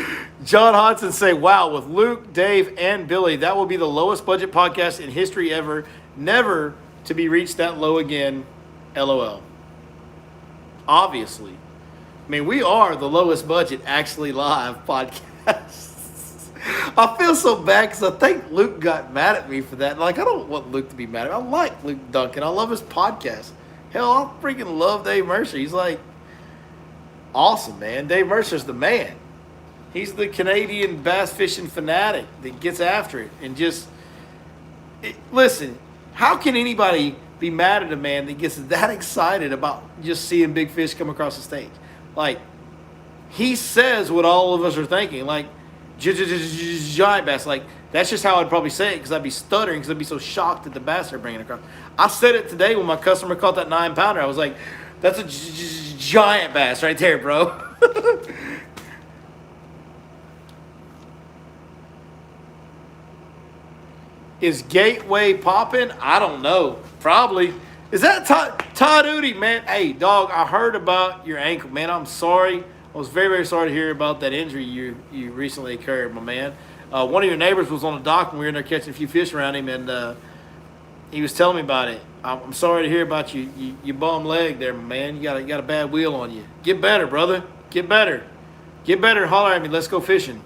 John Hodson say, wow, with Luke, Dave, and Billy, that will be the lowest budget podcast in history ever. Never to be reached that low again. LOL. Obviously. I mean, we are the lowest budget actually live podcast. I feel so bad because I think Luke got mad at me for that. Like, I don't want Luke to be mad at me. I like Luke Duncan. I love his podcast. Hell, I freaking love Dave Mercer. He's like awesome, man. Dave Mercer's the man. He's the Canadian bass fishing fanatic that gets after it. And just, listen, how can anybody be mad at a man that gets that excited about just seeing big fish come across the stage? Like, he says what all of us are thinking. Like, giant bass. Like, that's just how I'd probably say it because I'd be stuttering because I'd be so shocked at the bass they're bringing across. I said it today when my customer caught that 9-pounder. I was like, that's a giant bass right there, bro. Is Gateway popping? I don't know. Probably. Is that Todd Udy, man? Hey, dog, I heard about your ankle, man. I'm sorry. I was very, very sorry to hear about that injury you recently occurred, my man. One of your neighbors was on the dock when we were in there catching a few fish around him, and he was telling me about it. I'm sorry to hear about your bum leg there, my man. You got a bad wheel on you. Get better, brother. Get better. Get better. Holler at me. Let's go fishing.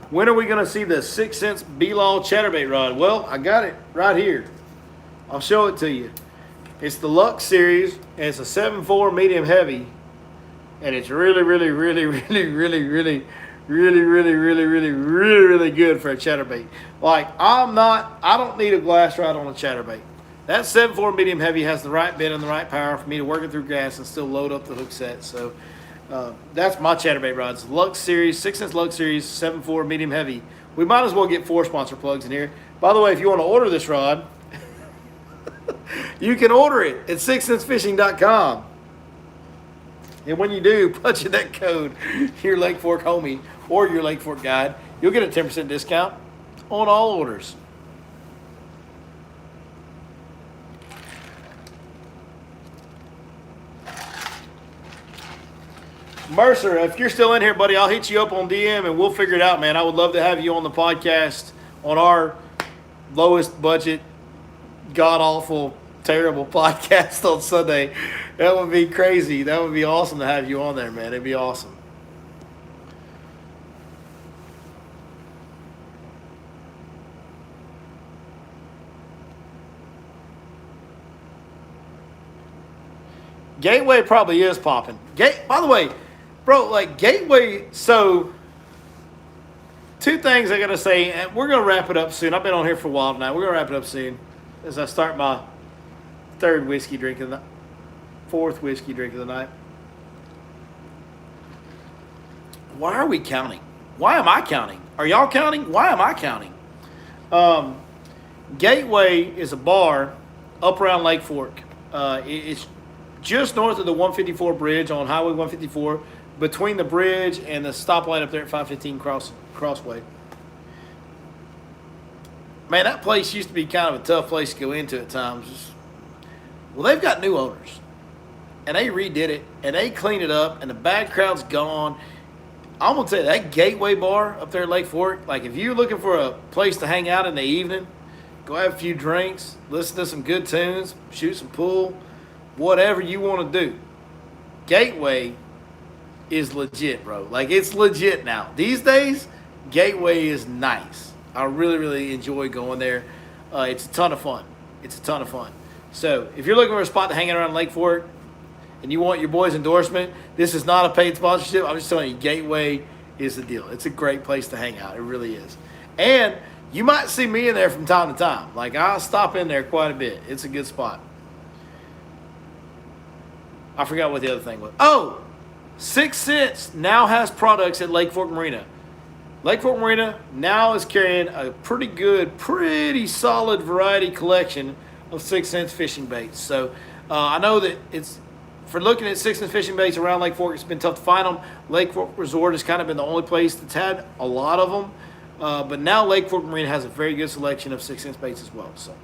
When are we going to see the 6 cents B-Law Chatterbait Rod? Well, I got it right here. I'll show it to you. It's the Lux series, and it's a 7.4 medium heavy, and it's really, really, really, really, really, really, really, really, really, really, really, really good for a chatterbait. Like, I don't need a glass rod on a chatterbait. That 7.4 medium heavy has the right bit and the right power for me to work it through gas and still load up the hook set. So that's my chatterbait rods. Lux series, 6 cents Lux series, 7.4 medium heavy. We might as well get 4 sponsor plugs in here. By the way, if you want to order this rod, you can order it at 6centsfishing.com. And when you do, punch in that code, your Lake Fork homie or your Lake Fork guide, you'll get a 10% discount on all orders. Mercer, if you're still in here, buddy, I'll hit you up on DM and we'll figure it out, man. I would love to have you on the podcast on our lowest budget, god-awful, terrible podcast on Sunday. That would be crazy. That would be awesome to have you on there, man. It'd be awesome. Gateway probably is popping. By the way, bro, like Gateway, so two things I got to say, and we're going to wrap it up soon. I've been on here for a while now. We're going to wrap it up soon as I start my fourth whiskey drink of the night. Why are we counting? Why am I counting? Are y'all counting? Why am I counting? Gateway is a bar up around Lake Fork. It's just north of the 154 bridge on Highway 154, between the bridge and the stoplight up there at 515 Crossway. Man, that place used to be kind of a tough place to go into at times. Well, they've got new owners, and they redid it, and they cleaned it up, and the bad crowd's gone. I'm going to tell you, that Gateway bar up there at Lake Fork, like if you're looking for a place to hang out in the evening, go have a few drinks, listen to some good tunes, shoot some pool, whatever you want to do. Gateway is legit, bro. Like, it's legit now. These days, Gateway is nice. I really, really enjoy going there. It's a ton of fun. So, if you're looking for a spot to hang out around Lake Fork and you want your boys' endorsement, this is not a paid sponsorship. I'm just telling you, Gateway is the deal. It's a great place to hang out. It really is. And you might see me in there from time to time. Like, I'll stop in there quite a bit. It's a good spot. I forgot what the other thing was. Oh, 6 Cents now has products at Lake Fork Marina. Lake Fork Marina now is carrying a pretty solid variety collection of 6 Cents fishing baits. So I know that it's, for looking at 6 Cents fishing baits around Lake Fork, it's been tough to find them. Lake Fork Resort has kind of been the only place that's had a lot of them. But now Lake Fork Marina has a very good selection of 6 Cents baits as well. So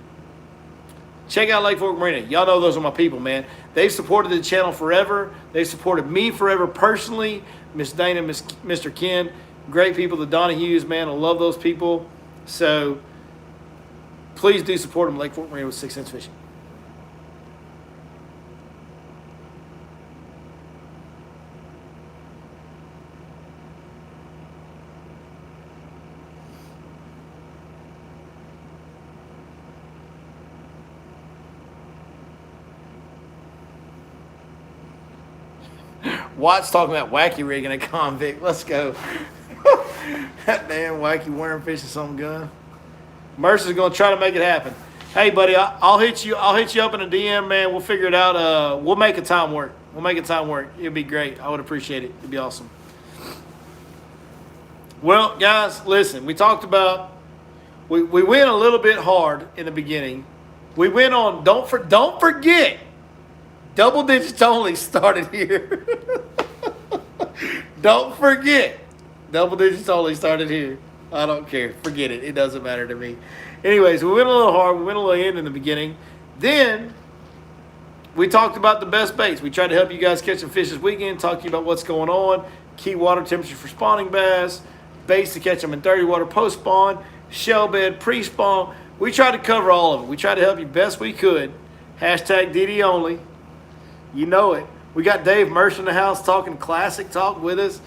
check out Lake Fork Marina. Y'all know those are my people, man. They've supported the channel forever. They've supported me forever personally. Miss Dana, Mr. Ken, great people. The Donahues, man, I love those people. So please do support them. Lake Fork Marina with 6 Cents Fishing. Watt's talking about wacky rigging a convict. Let's go. That damn wacky worm fishing some gun. Mercer's gonna try to make it happen. Hey, buddy, I'll hit you up in a DM, man. We'll figure it out. We'll make a time work. It'll be great. I would appreciate it. It'd be awesome. Well, guys, listen. We talked about we went a little bit hard in the beginning. We went on. Don't forget. Double digits only started here. Don't forget. Double digits only started here. I don't care. Forget it. It doesn't matter to me. Anyways, we went a little hard. We went a little in the beginning. Then we talked about the best baits. We tried to help you guys catch some fish this weekend, talk to you about what's going on, key water temperature for spawning bass, baits to catch them in dirty water post-spawn, shell bed, pre-spawn. We tried to cover all of it. We tried to help you best we could. Hashtag DD only. You know it. We got Dave Mercer in the house talking classic talk with us.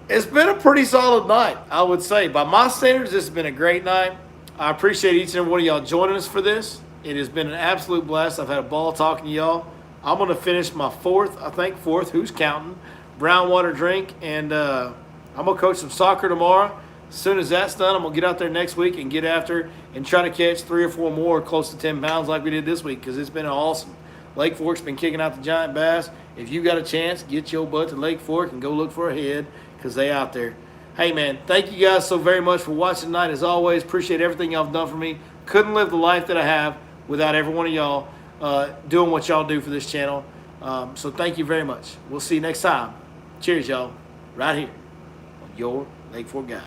It's been a pretty solid night, I would say. By my standards, this has been a great night. I appreciate each and every one of y'all joining us for this. It has been an absolute blast. I've had a ball talking to y'all. I'm going to finish my fourth, who's counting, brown water drink. And I'm going to coach some soccer tomorrow. As soon as that's done, I'm going to get out there next week and get after and try to catch 3 or 4 more close to 10 pounds like we did this week, because it's been awesome. Lake Fork's been kicking out the giant bass. If you got a chance, get your butt to Lake Fork and go look for a head, because they out there. Hey, man, thank you guys so very much for watching tonight. As always, appreciate everything y'all have done for me. Couldn't live the life that I have without every one of y'all doing what y'all do for this channel. So thank you very much. We'll see you next time. Cheers, y'all. Right here on your Lake Fork Guide.